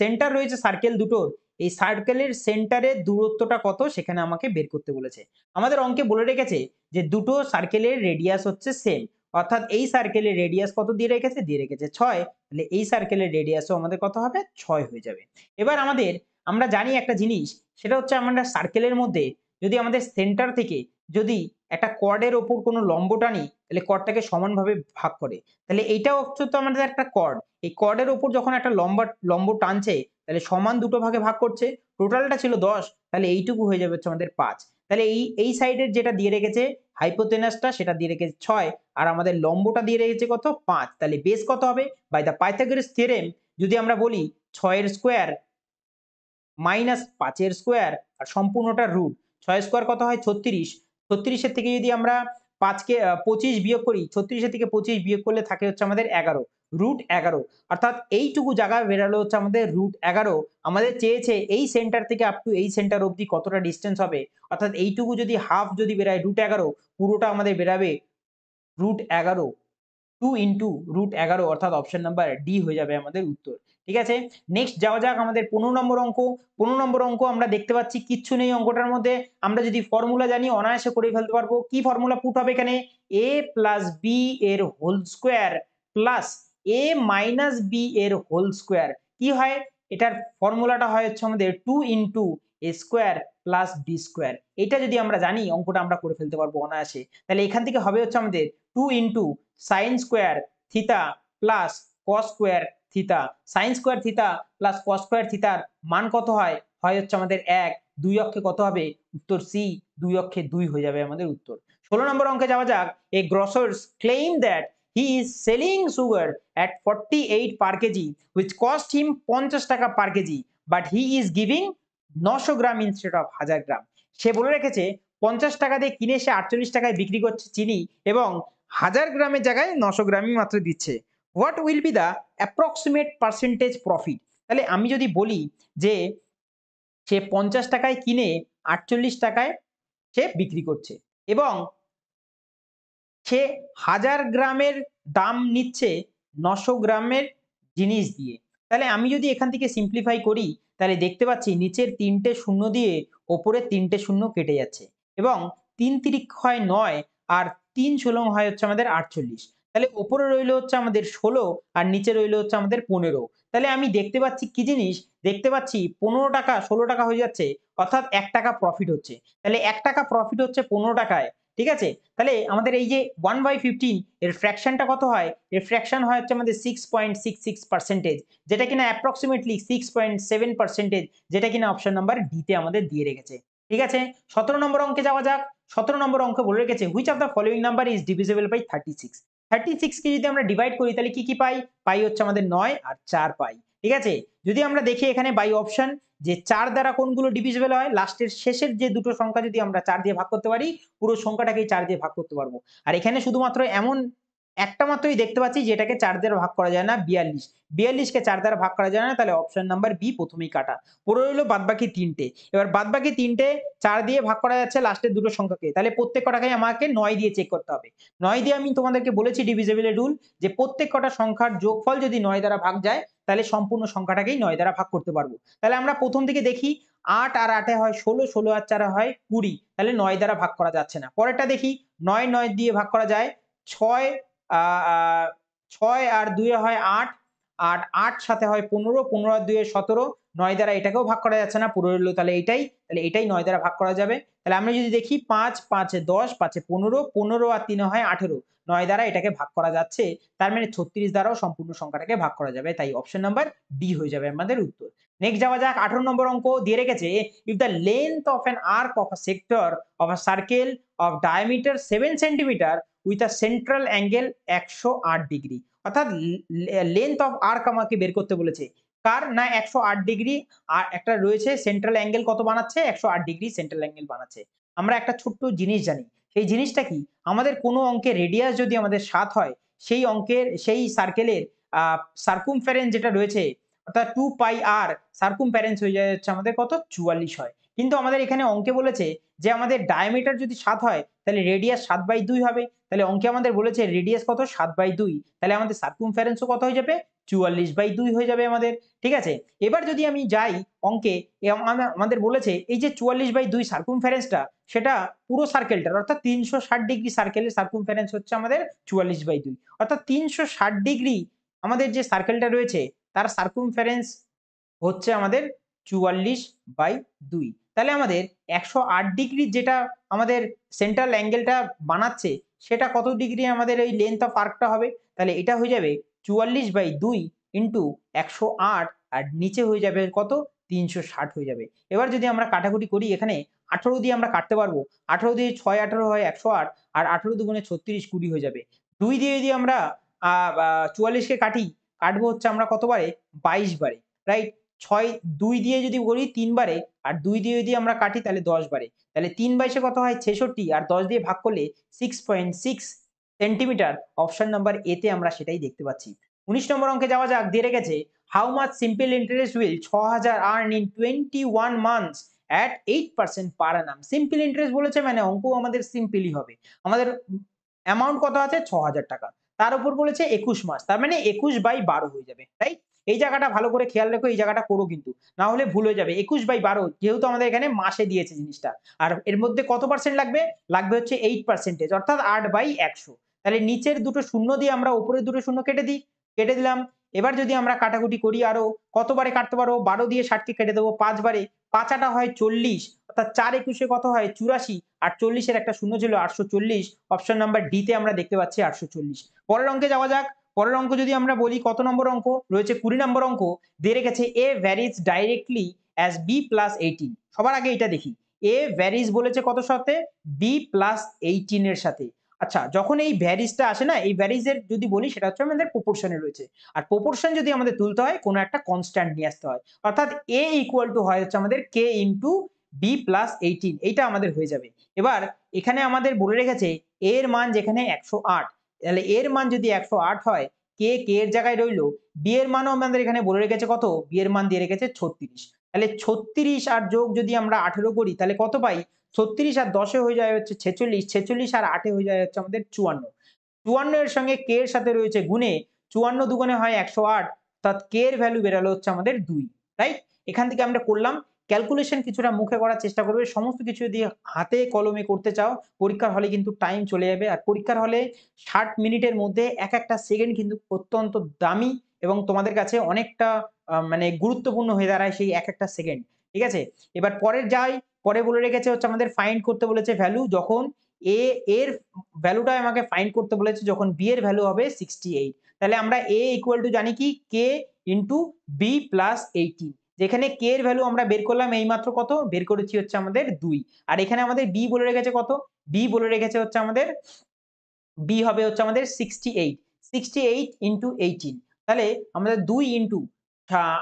সেন্টার রয়েছে সার্কেল দুটোর, এই সার্কেলের সেন্টারের দূরত্বটা কত সেখানে আমাকে বের করতে বলেছে। আমাদের অঙ্কে বলে রেখেছে যে দুটো সার্কেলের রেডিয়াস হচ্ছে সেম, অর্থাৎ এই সার্কেলের রেডিয়াস কত দিয়ে রেখেছে, দিয়ে রেখেছে 6, তাহলে এই সার্কেলের রেডিয়াসও আমাদের কত হবে, 6 হয়ে যাবে। এবার আমরা জানি একটা জিনিস, সেটা হচ্ছে আমরা সার্কেলের মধ্যে যদি আমাদের সেন্টার থেকে যদি একটা কর্ডের ওপর কোনো লম্ব টানি, তাহলে কর্ডটাকে সমানভাবে ভাগ করে। তাহলে এইটাও হচ্ছে তো আমাদের একটা কর্ড, এই কর্ডের ওপর যখন একটা লম্ব টানছে তাহলে সমান দুটো ভাগে ভাগ করছে, টোটালটা ছিল 10, তাহলে এইটুকু হয়ে যাবে হচ্ছে আমাদের 5। তাহলে এই সাইডের যেটা দিয়ে রেখেছে হাইপোটেনাসটা সেটা দিয়ে রেখেছে 6, আর আমাদের লম্বটা দিয়ে রেখেছে কত, 5। তাহলে বেস কত হবে, বাই দ্য পাইথাগোরাস থিওরেম যদি আমরা বলি 6 এর স্কোয়ার মাইনাস 5 এর স্কোয়ার আর সম্পূর্ণটা রুট, 6 স্কোয়ার কত হয় 36, 36 এর থেকে যদি আমরা 25 বিয়োগ করি, 36 এর থেকে 25 বিয়োগ করলে থাকে হচ্ছে আমাদের 11, রুট 11। অর্থাৎ এইটুকু জায়গা বেরালো হচ্ছে আমাদের রুট 11। আমাদের চেয়েছে এই সেন্টার থেকে আপ টু এই সেন্টার অবধি কতটা ডিস্টেন্স হবে, অর্থাৎ এইটুকু যদি হাফ যদি বেরায় রুট 11, পুরোটা আমাদের বেরাবে রুট 11, 2 ইন্টু রুট 11, অর্থাৎ অপশন নাম্বার ডি হয়ে যাবে আমাদের উত্তর। ঠিক আছে, নেক্সট যাওয়া যাক আমাদের 15 নম্বর অঙ্ক। 15 নম্বর অঙ্ক আমরা দেখতে পাচ্ছি কিচ্ছু নেই অঙ্কটার মধ্যে, আমরা যদি ফর্মুলা জানি অনায়াসে করে ফেলতে পারবো। কি ফর্মুলা পুট হবে এখানে, a প্লাস বি এর whole square plus a minus B এর হোল স্কোয়ার। কি হয়, এটার ফর্মুলাটা হয় হচ্ছে আমাদের 2 into A square plus B square. এটা যদি আমরা জানি অঙ্কটা আমরা করে ফেলতে পারবো অনায়াসে। তাহলে এখান থেকে হবে হচ্ছে আমাদের 2 into sine square theta plus cos square theta. Sine square theta plus cos square থিতার মান কত হয়, হয় হচ্ছে আমাদের 1, 2 অক্ষে কত হবে, উত্তর সি, 2 অক্ষে 2 হয়ে যাবে আমাদের উত্তর। 16 নম্বর অঙ্কে যাওয়া যাক। A grocer's claim that he is selling sugar at 48 per kg which cost him 50 টাকা per kg, but he is giving 900 gram instead of 1000 gram. সে বলে রেখেছে 50 টাকা দিয়ে কিনে সে 48 টাকায় বিক্রি করছে চিনি, এবং 1000 গ্রামের জায়গায় 900 গ্রামই মাত্র দিচ্ছে। What will be the approximate percentage profit? তাহলে আমি যদি বলি যে সে 50 টাকায় কিনে 48 টাকায় সে বিক্রি করছে, এবং সে 1000 গ্রামের দাম নিচ্ছে 900 গ্রামের জিনিস দিয়ে। তাহলে আমি যদি এখান থেকে সিম্পলিফাই করি, তাহলে দেখতে পাচ্ছি নিচের 3টে শূন্য দিয়ে ওপরের 3টে শূন্য কেটে যাচ্ছে, এবং 3 তিরিক হয় 9 আর 3 ষোলং হয় হচ্ছে আমাদের 48। তাহলে ওপরে রইল হচ্ছে আমাদের 16 আর নিচে রইল হচ্ছে আমাদের 15। তাহলে আমি দেখতে পাচ্ছি কি জিনিস, দেখতে পাচ্ছি 15 টাকা 16 টাকা হয়ে যাচ্ছে, অর্থাৎ 1 টাকা প্রফিট হচ্ছে। তাহলে 1 টাকা প্রফিট হচ্ছে 15 টাকায়, ঠিক আছে? তাহলে আমাদের এই যে 1/15 এর ফ্র্যাকশনটা কত হয়, এর ফ্র্যাকশন হয় হচ্ছে আমাদের 6.66%, যেটা কিনা অ্যাপ্রক্সিমেটলি 6.7%, যেটা কিনা অপশন নাম্বার ডি তে আমাদের দিয়ে রেখেছে। ঠিক আছে, 17 নম্বর অঙ্কে যাওয়া যাক। 17 নম্বর অঙ্কে বলে রেখেছে which of the following number is divisible by 36। 36 কে যদি আমরা ডিভাইড করি তাহলে কি কি পাই, পাই হচ্ছে আমাদের 9 আর 4 পাই। ঠিক আছে, যদি আমরা দেখি এখানে বাই অপশন যে 4 দ্বারা কোনগুলো ডিভিজিবল হয়, লাস্টের শেষের যে দুটো সংখ্যা যদি আমরা 4 দিয়ে ভাগ করতে পারি, পুরো সংখ্যাটাকেই 4 দিয়ে ভাগ করতে পারবো। আর এখানে শুধুমাত্র এমন একটা মাত্রই দেখতে পাচ্ছি যেটাকে 4 দ্বারা ভাগ করা যায় না, 42। 42 কে 4 দ্বারা ভাগ করা যায় না, তাহলে অপশন নাম্বার বি প্রথমেই কাটা। পড়ে রইল বাদবাকি 3টে। এবার বাদবাকি 3টে 4 দিয়ে ভাগ করা যাচ্ছে লাস্টের দুটো সংখ্যাকে, তাহলে প্রত্যেক কটাকে আমাকে 9 দিয়ে চেক করতে হবে। 9 দিয়ে আমি তোমাদেরকে বলেছি ডিভিজিবলের রুল, যে প্রত্যেক কটা সংখ্যার যোগফল যদি 9 দ্বারা ভাগ যায়, তাহলে সম্পূর্ণ সংখ্যাটাকেই 9 দ্বারা ভাগ করতে পারবো। তাহলে আমরা প্রথম থেকে দেখি, 8 আর 8 এ হয় 16, 16 আর 4 এ হয় 20, তাহলে 9 দ্বারা ভাগ করা যাচ্ছে না। পরেরটা দেখি, 9 9 দিয়ে ভাগ করা যায়, 6 আ আ 6 আর 2 এ হয় 8, আর 8 সাথে হয় 15, 15 আর 2 এ 17, 9 দ্বারা এটাকেও ভাগ করা যাচ্ছে না, পুরো রইল তাহলে এইটাই, তাহলে এটাই 9 দ্বারা ভাগ করা যাবে। তাহলে আমরা যদি দেখি 5 5 এ 10, 5 এ 15, 15 আর 3 এ হয় 18, 9 দ্বারা এটাকে ভাগ করা যাচ্ছে, তার মানে 36 দ্বারাও সম্পূর্ণ সংখ্যাটাকে ভাগ করা যাবে, তাই অপশন নাম্বার ডি হয়ে যাবে আমাদের উত্তর। নেক্সট যাওয়া যাক 18 নম্বর অঙ্ক দিয়ে রেখেছে if the length of an arc of a sector of a circle of diameter 7 centimetre with a central angle 108 degree. অর্থাৎ লেন্থ অফ আর্ক আমাকে বের করতে বলেছে, কার না 108 ডিগ্রি, আর একটা রয়েছে সেন্ট্রাল অ্যাঙ্গেল কত বানাচ্ছে, 108 ডিগ্রি সেন্ট্রাল অ্যাঙ্গেল বানাচ্ছে। আমরা একটা ছোট্ট জিনিস জানি, সেই জিনিসটা কি, আমাদের কোনো অঙ্কের রেডিয়াস যদি আমাদের 7 হয়, সেই সার্কেলের সার্কুমফারেন্স যেটা রয়েছে অর্থাৎ 2 পাই আর সার্কুমফারেন্স হয়ে যায় হচ্ছে আমাদের কত 44 হয়। কিন্তু আমাদের এখানে অঙ্কে বলেছে যে আমাদের ডায়ামিটার যদি 7 হয় তাহলে রেডিয়াস 7/2 হবে। তাহলে অঙ্কে আমাদের বলেছে রেডিয়াস কত 7/2, তাহলে আমাদের সার্কুমফারেন্সও কত হয়ে যাবে 44/2 হয়ে যাবে আমাদের। ঠিক আছে? এবার যদি আমি যাই অঙ্কে, আমাদের বলেছে এই যে 44/2 সার্কুমফারেন্সটা সেটা পুরো সার্কেলটার অর্থাৎ 360 ডিগ্রি সার্কেলের সার্কুমফারেন্স হচ্ছে আমাদের 44/2, অর্থাৎ 360 ডিগ্রি আমাদের যে সার্কেলটা রয়েছে তার সার্কুমফারেন্স হচ্ছে আমাদের 44/2। তাহলে আমাদের 108 ডিগ্রি যেটা আমাদের সেন্ট্রাল অ্যাঙ্গেলটা বানাচ্ছে সেটা কত ডিগ্রি আমাদের এই লেন্থ অফ আর্কটা হবে, তাহলে এটা হয়ে যাবে 44/2 ইন্টু 108 আর নিচে হয়ে যাবে কত 360 হয়ে যাবে। এবার যদি আমরা কাটাকুটি করি এখানে 18 দিয়ে আমরা কাটতে পারবো, 18 দিয়ে 6 18 হয় 108 আর 18 দুগুণে 36 20 হয়ে যাবে। 2 দিয়ে যদি আমরা 44 কে কাটবো হচ্ছে আমরা কতবারে 22 বারে, রাইট? 6 2 দিয়ে যদি করি 3 বারে আর 2 দিয়ে যদি আমরা কাটি তাহলে 10 বারে। তাহলে 3/22 কত হয় 66 আর 10 দিয়ে ভাগ করলে 6.6 সেন্টিমিটার। অপশন নাম্বার এ তে আমরা সেটাই দেখতে পাচ্ছি। 19 নম্বর অঙ্কে যাওয়া যাক। দিয়ে রেখেছে how much simple interest will 6000 earn in 21 months at 8% per annum। Simple interest বলেছে মানে অঙ্ক আমাদের সিম্পলই হবে। আমাদের অ্যামাউন্ট কত আছে 6000 টাকা। তার উপর বলেছে 21 মাস। তার মানে 21/12 হয়ে যাবে, রাইট? এই জায়গাটা ভালো করে খেয়াল রেখো, এই জায়গাটা করো কিন্তু। না হলে ভুল হয়ে যাবে। 21/12 যেহেতু আমাদের এখানে মাসে দিয়েছে জিনিসটা। আর এর মধ্যে কত পার্সেন্ট লাগবে? লাগবে হচ্ছে 8% অর্থাৎ 8/100। তাহলে নিচের দুটো শূন্য দিয়ে আমরা উপরের দুটো শূন্য কেটে দিই। কেটে দিলাম। এবার যদি আমরা কাটাকুটি করি আরো কতবারে কাটতে পারো? 12 দিয়ে 60 কে কেটে দেবো 5 বারে। 5 8 হয় 40 অর্থাৎ 4 21 কত হয় 84 আর 40 এর একটা শূন্য ছিল 840। অপশন নাম্বার ডি তে আমরা দেখতে পাচ্ছি 840। পরের অঙ্কে যাওয়া যাক। পরের অঙ্ক যদি আমরা বলি কত নম্বর অঙ্ক? রয়েছে 20 নম্বর অঙ্ক। দিয়ে রেখেছে A varies directly as B plus 18। সবার আগে এটা দেখি। A varies বলেছে কত সাথে? B plus 18 এর সাথে। আচ্ছা, যখন এই ভ্যারিজ টা আসে না, এই ভ্যারিজ এর যদি বলি সেটা হচ্ছে আমাদের প্রপোর্শন এ রয়েছে। আর প্রপোর্শন যদি আমাদের তুলতে হয় কোনো একটা কনস্ট্যান্ট নিয়ে আসতে হয়। অর্থাৎ A ইকুয়াল টু হয় হচ্ছে আমাদের K ইনটু B প্লাস 18, এইটা আমাদের হয়ে যাবে। এবার এখানে আমাদের বলে রেখেছে A এর মান যেখানে 108, তাহলে A এর মান যদি 108 হয়, K এর জায়গায় রইলো, B এর মানও আমাদের এখানে বলে রেখেছে কত? B এর মান দিয়ে রেখেছে 36। তাহলে 36 আর যোগ যদি আমরা 18 করি তাহলে কত পাই? 36 আর 10 এ হয়ে যায় হচ্ছে 46, 46 আর 8 এ হয়ে যায় হচ্ছে আমাদের 54। 54 এর সঙ্গে K এর সাথে রয়েছে গুণে, 54 দুগুণে হয় 108, অর্থাৎ K এর ভ্যালু বেরালো হচ্ছে আমাদের 2, রাইট? এখান থেকে আমরা করলাম। ক্যালকুলেশন কিছুটা মুখে করার চেষ্টা করবে। সমস্ত কিছু যদি হাতে কলমে করতে চাও পরীক্ষার হলে কিন্তু টাইম চলে যাবে। আর পরীক্ষার হলে 60 মিনিটের মধ্যে একটা সেকেন্ড কিন্তু অত্যন্ত দামি এবং তোমাদের কাছে অনেকটা মানে গুরুত্বপূর্ণ হয়ে দাঁড়ায় সেই একটা সেকেন্ড। ঠিক আছে? এবার পরের যাই। পরে বলে রেখেছে হচ্ছে আমাদের ফাইন্ড করতে বলেছে ভ্যালু, যখন A এর ভ্যালুটা আমাকে ফাইন্ড করতে বলেছে যখন B এর ভ্যালু হবে 68। তাহলে আমরা A ইকুয়াল টু জানি কি K ইনটু B প্লাস 18। যেখানে K এর ভ্যালু আমরা বের করলাম এইমাত্র কত? বের করেছি হচ্ছে আমাদের 2। আর এখানে আমাদের B বলে রেখেছে কত? B বলে রেখেছে হচ্ছে আমাদের B হবে হচ্ছে আমাদের 68। 68 ইনটু 18। তাহলে আমাদের 2 ইনটু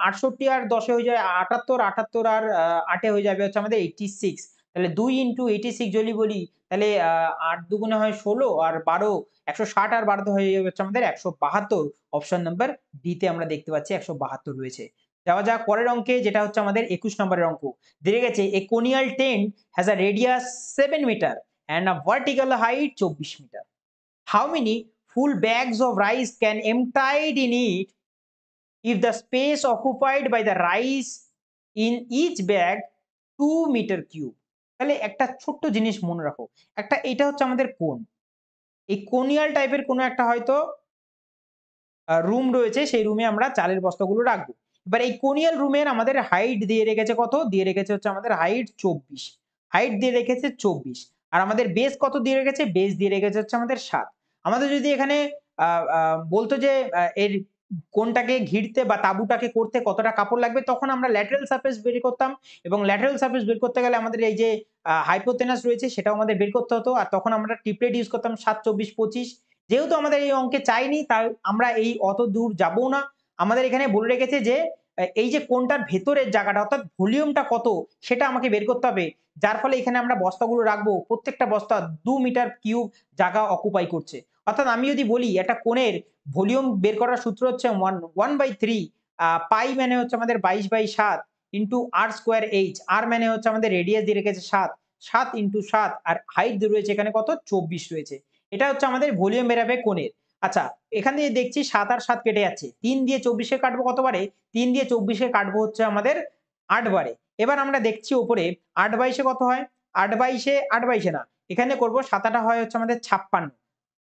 68 আর 10 এ হয়ে যায় 78, 78 আর 8 এ হয়ে যাবে হচ্ছে আমাদের 86। তাহলে 2 ইনটু 86 যদি বলি তাহলে 8 দুগুণে হয় 16 আর 12 160 আর 12 তে হয়ে যাবে হচ্ছে আমাদের 172। অপশন নাম্বার ডি তে আমরা দেখতে পাচ্ছি 172 রয়েছে। যাওয়া যাক পরের অঙ্কে, যেটা হচ্ছে আমাদের 21 নম্বরের অঙ্ক। দিয়ে গেছে a conial tent has a radius 7 metre and a vertical height 24 metre. How many full bags of rice can emptied in it if the space occupied by the rice in each bag 2 metre cube? তাহলে একটা ছোট্ট জিনিস মনে রাখো। এটা হচ্ছে আমাদের কোন। এই কোনিয়াল টাইপের কোনো একটা হয়তো রুম রয়েছে, সেই রুমে আমরা চালের বস্তাগুলো রাখবো। এবার এই কোনিয়াল রুমের আমাদের হাইট দিয়ে রেখেছে কত? দিয়ে রেখেছে হচ্ছে আমাদের হাইট 24। হাইট দিয়ে রেখেছে 24। আর আমাদের বেস কত দিয়ে রেখেছে? বেস দিয়ে রেখেছে হচ্ছে আমাদের 7। আমাদের যদি এখানে আ আ বলতো যে এর কোনটাকে ঘিরতে বা তাঁবুটাকে করতে কতটা কাপড় লাগবে, তখন আমরা ল্যাটেরাল সারফেস বের করতাম এবং ল্যাটেরাল সারফেস বের করতে গেলে আমাদের এই যে হাইপোটেনাস রয়েছে সেটাও আমাদের বের করতে হতো। আর তখন আমরা ট্রিপলেট ইউজ করতাম 7 24 25। যেহেতু আমাদের এই অঙ্কে চাইনি তাই আমরা এই অত দূর যাবও না। আমাদের এখানে বলে রেখেছে যে এই যে কোনটার ভেতরের জায়গাটা অর্থাৎ ভলিউমটা কত সেটা আমাকে বের করতে হবে। যার ফলে এখানে আমরা বস্তাগুলো রাখবো। প্রত্যেকটা বস্তা ২ মিটার কিউব জায়গা অকুপাই করছে। অর্থাৎ আমি যদি বলি একটা কোণের ভলিউম বের করার সূত্র হচ্ছে 1/3 পাই মানে হচ্ছে আমাদের 22/7 ইন্টু আর স্কোয়ার এইচ। আর মানে হচ্ছে আমাদের রেডিয়াস দিয়ে রেখেছে ৭। ৭ ইন্টু ৭ আর হাইট রয়েছে এখানে কত? ২৪ রয়েছে। এটা হচ্ছে আমাদের ভলিউম বেরাবে কোণের। আচ্ছা, এখান থেকে দেখছি ৭ আর ৭ কেটে যাচ্ছে। ৩ দিয়ে ২৪ কে কাটবো কতবারে? ৩ দিয়ে ২৪ কে কাটবো হচ্ছে আমাদের ৮ বারে। এবার আমরা দেখছি উপরে ৮/২২ কত হয়? ৮/২২ না। এখানে করব ৭ ৮ হয় হচ্ছে আমাদের ৫৬।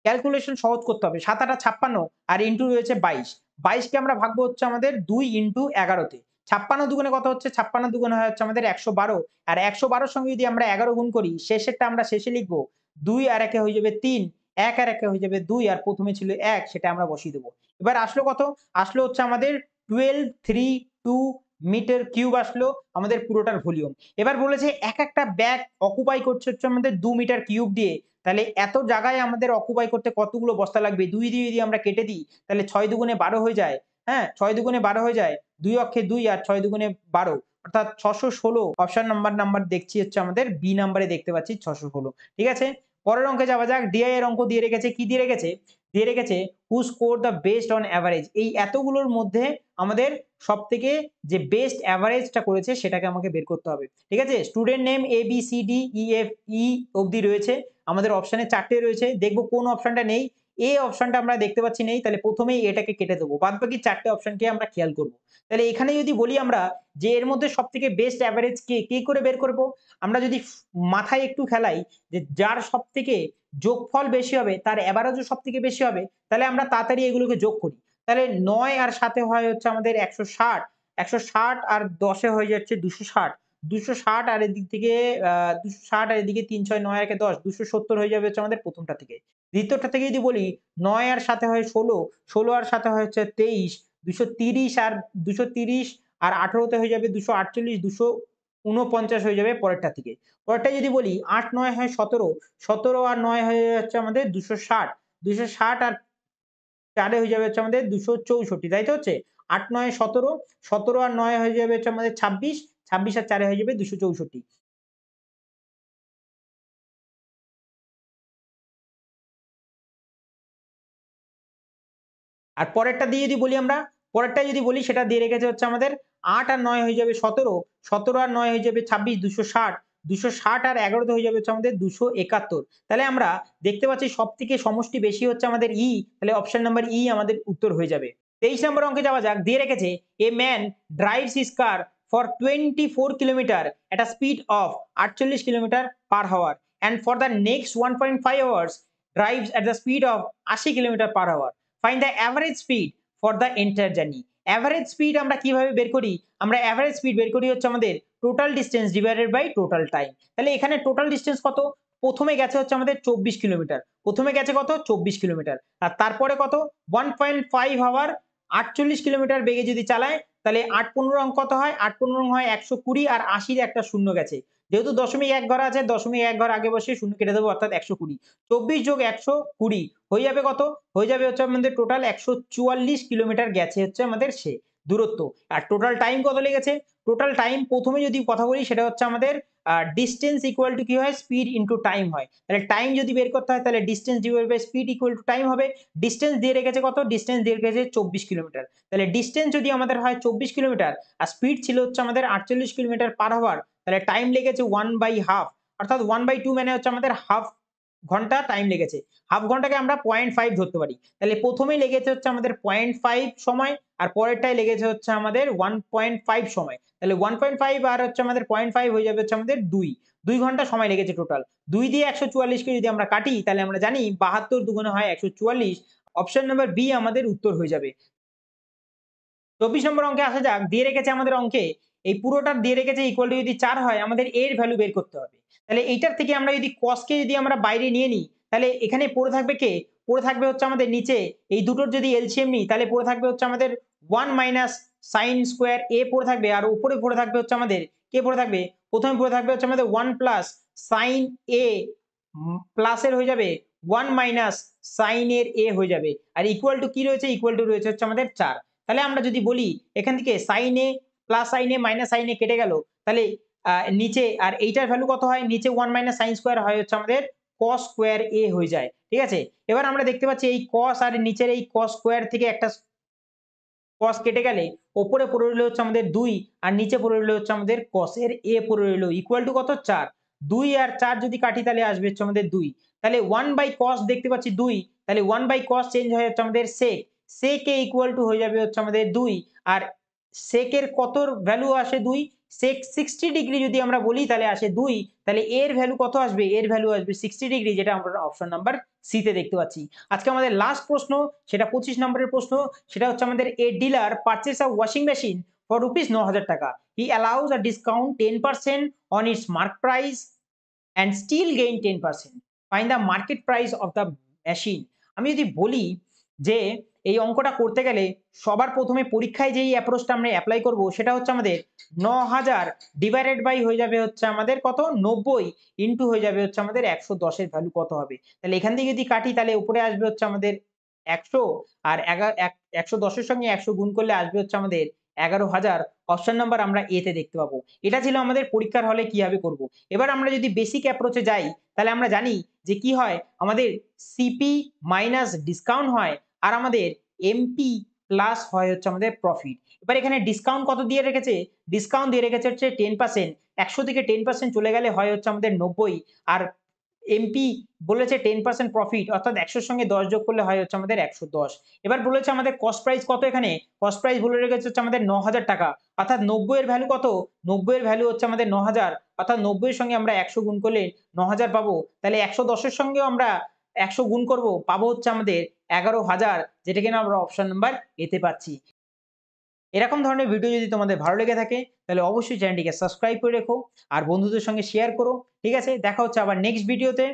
ক্যালকুলেশন সহজ করতে হবে। ৭ ৮ ৫৬ আর ইন্টু রয়েছে ২২। ২২ কে আমরা ভাগবো হচ্ছে আমাদের ২ ইন্টু ১১ তে। ৫৬ দুগুণে কত হচ্ছে? ৫৬ দুগুণে হয় হচ্ছে আমাদের ১১২ আর ১১২ র সঙ্গে যদি আমরা ১১ গুণ করি, শেষেরটা আমরা শেষে লিখবো। ২ আর ১ এ হয়ে যাবে ৩, ১ আর ১ এ হয়ে যাবে ২ আর প্রথমে ছিল ১ সেটা আমরা বসিয়ে দেব। এবার আসলো কত? আসলো হচ্ছে আমাদের ১২৩২ মিটার কিউব আসলো আমাদের পুরোটার ভলিউম। এবার বলেছে একটা ব্যাগ অকুপাই করছে হচ্ছে আমাদের ২ মিটার কিউব দিয়ে। তাহলে এত জায়গায় আমাদের অকুপাই করতে কতগুলো বস্তা লাগবে? ২ দিয়ে যদি আমরা কেটে দিই তাহলে ৬ দুগুণে ১২ হয়ে যায়। হ্যাঁ? ৬ দুগুণে ১২ হয়ে যায়। ২ অক্ষে ২ আর ৬ দুগুণে ১২ অর্থাৎ ৬১৬ অপশন নাম্বার দেখছি হচ্ছে আমাদের বি নাম্বারে দেখতে পাচ্ছি ৬১৬। ঠিক আছে? পরের অঙ্কে যাওয়া যাক। ডিআই এর অঙ্ক দিয়ে রেখেছে। কি দিয়ে রেখেছে? দিয়ে রেখেছে who score the best on average. এই এতগুলোর মধ্যে আমাদের সবথেকে যে বেস্ট এভারেজটা করেছে সেটাকে আমাকে বের করতে হবে। ঠিক আছে? স্টুডেন্ট নেম এ, বি, সি, ডি, ই, এফ, ই অব্দি রয়েছে। আমাদের অপশনে ৪ টে রয়েছে। দেখব কোন অপশনটা নেই। এ অপশনটা আমরা দেখতে পাচ্ছি নেই। তাহলে প্রথমেই এটাকে কেটে দেব। বাদবাকি ৪ টে অপশনকে আমরা খেয়াল করব। তাহলে এখানে যদি বলি আমরা যে এর মধ্যে সবথেকে বেস্ট এভারেজ কে, কি করে বের করব? আমরা যদি মাথায় একটু খেলাই যে যার সবথেকে যোগফল বেশি হবে তার এভারেজও সবথেকে বেশি হবে। তাহলে আমরা তাড়াতাড়ি এগুলোকে যোগ করি। তাহলে ৯ আর ৭ এ হয় হচ্ছে আমাদের ১৬০। ১৬০ আর ১০ এ হয়ে যাচ্ছে ২৬০। ২৬০ আর এদিক থেকে ২৬০ আর এদিকে ৩ ৬ ৯ আর একে ১০ ২৭০ হয়ে যাবে হচ্ছে আমাদের প্রথমটা থেকে। দ্বিতীয়টা থেকে যদি বলি ৯ আর ৭ এ হয় ১৬, ১৬ আর ৭ এ হয় হচ্ছে ২৩, ২৩০ আর ১৮ তে হয়ে যাবে ২৪৮, ২৪৯ হয়ে যাবে পরেরটা থেকে। পরেরটা যদি বলি ৮ ৯ হয় ১৭, ১৭ আর ৯ হয়ে যাচ্ছে আমাদের ২৬০, ২৬০ আর ৪ এ হয়ে যাবে হচ্ছে আমাদের ২৬৪ তাই তো হচ্ছে? ৮ ৯ ১৭, ১৭ আর ৯ হয়ে যাবে হচ্ছে আমাদের ২৬, ২৬ আর ৪ এ হয়ে যাবে ২৬৪। আর পরেরটা দিয়ে যদি বলি আমরা, পরেরটা যদি বলি সেটা দিয়ে রেখেছে হচ্ছে আমাদের ৮ আর ৯ হয়ে যাবে ১৭, ১৭ আর ৯ হয়ে যাবে ২৬, ২৬০, ২৬০ আর ১১ তে হয়ে যাবে হচ্ছে আমাদের ২৭১। তাহলে আমরা দেখতে পাচ্ছি সবথেকে সমষ্টি বেশি হচ্ছে আমাদের ই, তাহলে অপশন নাম্বার ই আমাদের উত্তর হয়ে যাবে। ২৩ নম্বর অঙ্কে যাওয়া যাক। দিয়ে রেখেছে a man drives his car for 24 kilometre at a speed of ৪৮ kilometre per hour and for the next 1.5 hours drives at the speed of ৮০ kilometre per hour. Find the average speed for the entire journey. Average speed আমরা কিভাবে বের করি? আমরা এভারেজ স্পিড বের করি হচ্ছে আমাদের total distance divided by total time. তাহলে এখানে টোটাল ডিসটেন্স কত? প্রথমে গেছে হচ্ছে আমাদের ২৪ কিলোমিটার। প্রথমে গেছে কত? ২৪ কিলোমিটার। আর তারপরে কত? 1.5 আওয়ার ৪৮ কিলোমিটার বেগে যদি চালায় তাহলে ৮ ১৫ কত হয়? ৮ ১৫ হয় ১২০ আর ৮০ র একটা শূন্য গেছে। যেহেতু দশমিক ১ ঘর আছে, দশমিক ১ ঘর আগে বসিয়ে শূন্য কেটে দেবো অর্থাৎ ১২০। ২৪ যোগ ১২০ হয়ে যাবে কত? হয়ে যাবে হচ্ছে আমাদের টোটাল ১৪৪ কিলোমিটার গেছে হচ্ছে আমাদের সে দূরত্ব। আর টোটাল টাইম কত লেগেছে? টোটাল টাইম প্রথমে যদি কথা বলি সেটা হচ্ছে আমাদের ডিসট্যান্স ইকুয়াল টু কি হয়? স্পিড ইনটু টাইম হয়। তাহলে টাইম যদি বের করতে হয় তাহলে distance divided by speed equal to time হবে। ডিসট্যান্স দিয়ে রেখেছে কত? ডিসট্যান্স দিয়ে রেখেছে ২৪ কিলোমিটার। তাহলে ডিসট্যান্স যদি আমাদের হয় ২৪ কিলোমিটার আর স্পিড ছিল হচ্ছে আমাদের ৪৮ কিলোমিটার পার হাওয়ার তাহলে টাইম লেগেছে 1/2 অর্থাৎ 1/2 মানে হচ্ছে আমাদের হাফ ঘন্টা টাইম লেগেছে। হাফ ঘন্টাকে আমরা ০.৫ ধরতে পারি। তাহলে প্রথমেই লেগেছে হচ্ছে আমাদের ০.৫ সময় আর পরেরটায় লেগেছে হচ্ছে আমাদের ১.৫ সময়। তাহলে ১.৫ আর হচ্ছে আমাদের ০.৫ হয়ে যাবে হচ্ছে আমাদের ২। ২ ঘন্টা সময় লেগেছে টোটাল। ২ দিয়ে ১৪৪ কে যদি আমরা কাটি তাহলে আমরা জানি ৭২ দুগুণে হয় ১৪৪। অপশন নাম্বার বি আমাদের উত্তর হয়ে যাবে। ২৪ নম্বর অঙ্কে আসা যাক। দিয়ে রেখেছে আমাদের অঙ্কে এই পুরোটা দিয়ে রেখেছে ইকুয়াল টু যদি ৪ হয় আমাদের এর ভ্যালু বের করতে হবে। তাহলে এইটার থেকে আমরা যদি cos কে যদি আমরা বাইরে নিয়ে নিই তাহলে এখানে পড়ে থাকবে কে? পড়ে থাকবে হচ্ছে আমাদের নিচে এই দুটোর যদি এলসিএম নিই তাহলে পড়ে থাকবে হচ্ছে আমাদের 1 মাইনাস sin স্কয়ার a পড়ে থাকবে আর উপরে পড়ে থাকবে হচ্ছে আমাদের কে পড়ে থাকবে? প্রথমে পড়ে থাকবে হচ্ছে আমাদের 1 প্লাস sin a প্লাসের হয়ে যাবে 1 মাইনাস sin এর a হয়ে যাবে। আর ইকুয়াল টু কি রয়েছে? ইকুয়াল টু রয়েছে হচ্ছে আমাদের ৪। তাহলে আমরা যদি বলি এখান থেকে সাইন এ প্লাস সাইন এ মাইনাস সাইন এ কেটে গেল, তাহলে নিচে আর এইটার ভ্যালু কত হয়, নিচে 1 মাইনাস সাইন স্কোয়ার হয় হচ্ছে আমাদের কস স্কোয়ার এ হয়ে যায়। ঠিক আছে, এবার আমরা দেখতে পাচ্ছি এই কস আর নিচের এই কস স্কোয়ার থেকে একটা কস কেটে গেলে ওপরে পড়ে রইল হচ্ছে আমাদের 2 আর নিচে পড়ে রইল হচ্ছে আমাদের কসের এ পড়ে রইল ইকুয়াল টু কত 4। 2 আর 4 যদি কাটি তাহলে আসবে হচ্ছে আমাদের 2। তাহলে 1 বাই cos দেখতে পাচ্ছি 2, তাহলে 1 বাই cos চেঞ্জ হয়ে যাচ্ছে আমাদের sec। sec A equal to হয়ে যাবে হচ্ছে আমাদের 2 আর sec এর কতর ভ্যালু আসে 2, sec 60 ডিগ্রি যদি আমরা বলি তাহলে আসে 2, তাহলে এর ভ্যালু কত আসবে, এর ভ্যালু আসবে 60 ডিগ্রি, যেটা আমরা অপশন নাম্বার সি তে দেখতে পাচ্ছি। আজকে আমাদের লাস্ট প্রশ্ন, সেটা 25 নম্বরের প্রশ্ন, সেটা হচ্ছে আমাদের a dealer purchase a washing machine for rupees 9,000 টাকা। He allows a discount 10% on its mark price and still gain 10%. Find the market price of the machine. আমি যদি বলি যে এই অঙ্কটা করতে গেলে সবার প্রথমে পরীক্ষায় যেই অ্যাপ্রোচটা আমরা অ্যাপ্লাই করব সেটা হচ্ছে আমাদের 9,000 ডিভাইডেড বাই হয়ে যাবে হচ্ছে আমাদের কত 90 ইনটু হয়ে যাবে হচ্ছে আমাদের 110 এর ভ্যালু কত হবে। তাহলে এখান থেকে যদি কাটি তাহলে উপরে আসবে হচ্ছে আমাদের 100 আর 110 এর সঙ্গে 100 গুণ করলে আসবে হচ্ছে আমাদের 11,000। অপশন নাম্বার আমরা এ তে দেখতে পাবো। এটা ছিল আমাদের পরীক্ষার হলে কিভাবে করব। এবার আমরা যদি বেসিক অ্যাপ্রোচে যাই তাহলে আমরা জানি যে কি হয়, আমাদের সিপি মাইনাস ডিসকাউন্ট হয় আর আমাদের এমপি প্লাস হয় হচ্ছে আমাদের প্রফিট। এবার এখানে ডিসকাউন্ট কত দিয়ে রেখেছে, ডিসকাউন্ট দিয়ে রেখেছে হচ্ছে 10%। 100 থেকে 10% চলে গেলে হয় হচ্ছে আমাদের 90 আর এমপি বলেছে 10% প্রফিট, অর্থাৎ 100 এর সঙ্গে 10 যোগ করলে হয় হচ্ছে আমাদের 110। এবার বলেছে আমাদের কস্ট প্রাইস কত, এখানে কস্ট প্রাইস বলে রেখেছে হচ্ছে আমাদের 9,000 টাকা, অর্থাৎ 90 এর ভ্যালু কত, 90 এর ভ্যালু হচ্ছে আমাদের 9,000, অর্থাৎ 90 এর সঙ্গে আমরা 100 গুণ করলে 9,000 পাবো। তাহলে 110 এর সঙ্গেও আমরা 100 গুণ করব, পাবো হচ্ছে আমাদের 11,000, যেটা কিনা আমরা অপশন নাম্বার এতে পাচ্ছি। এরকম ধরনের ভিডিও যদি তোমাদের ভালো লেগে থাকে তাহলে অবশ্যই চ্যানেলটিকে সাবস্ক্রাইব করে রেখো আর বন্ধুদের সঙ্গে শেয়ার করো। ঠিক আছে, দেখা হচ্ছে আবার নেক্সট ভিডিওতে।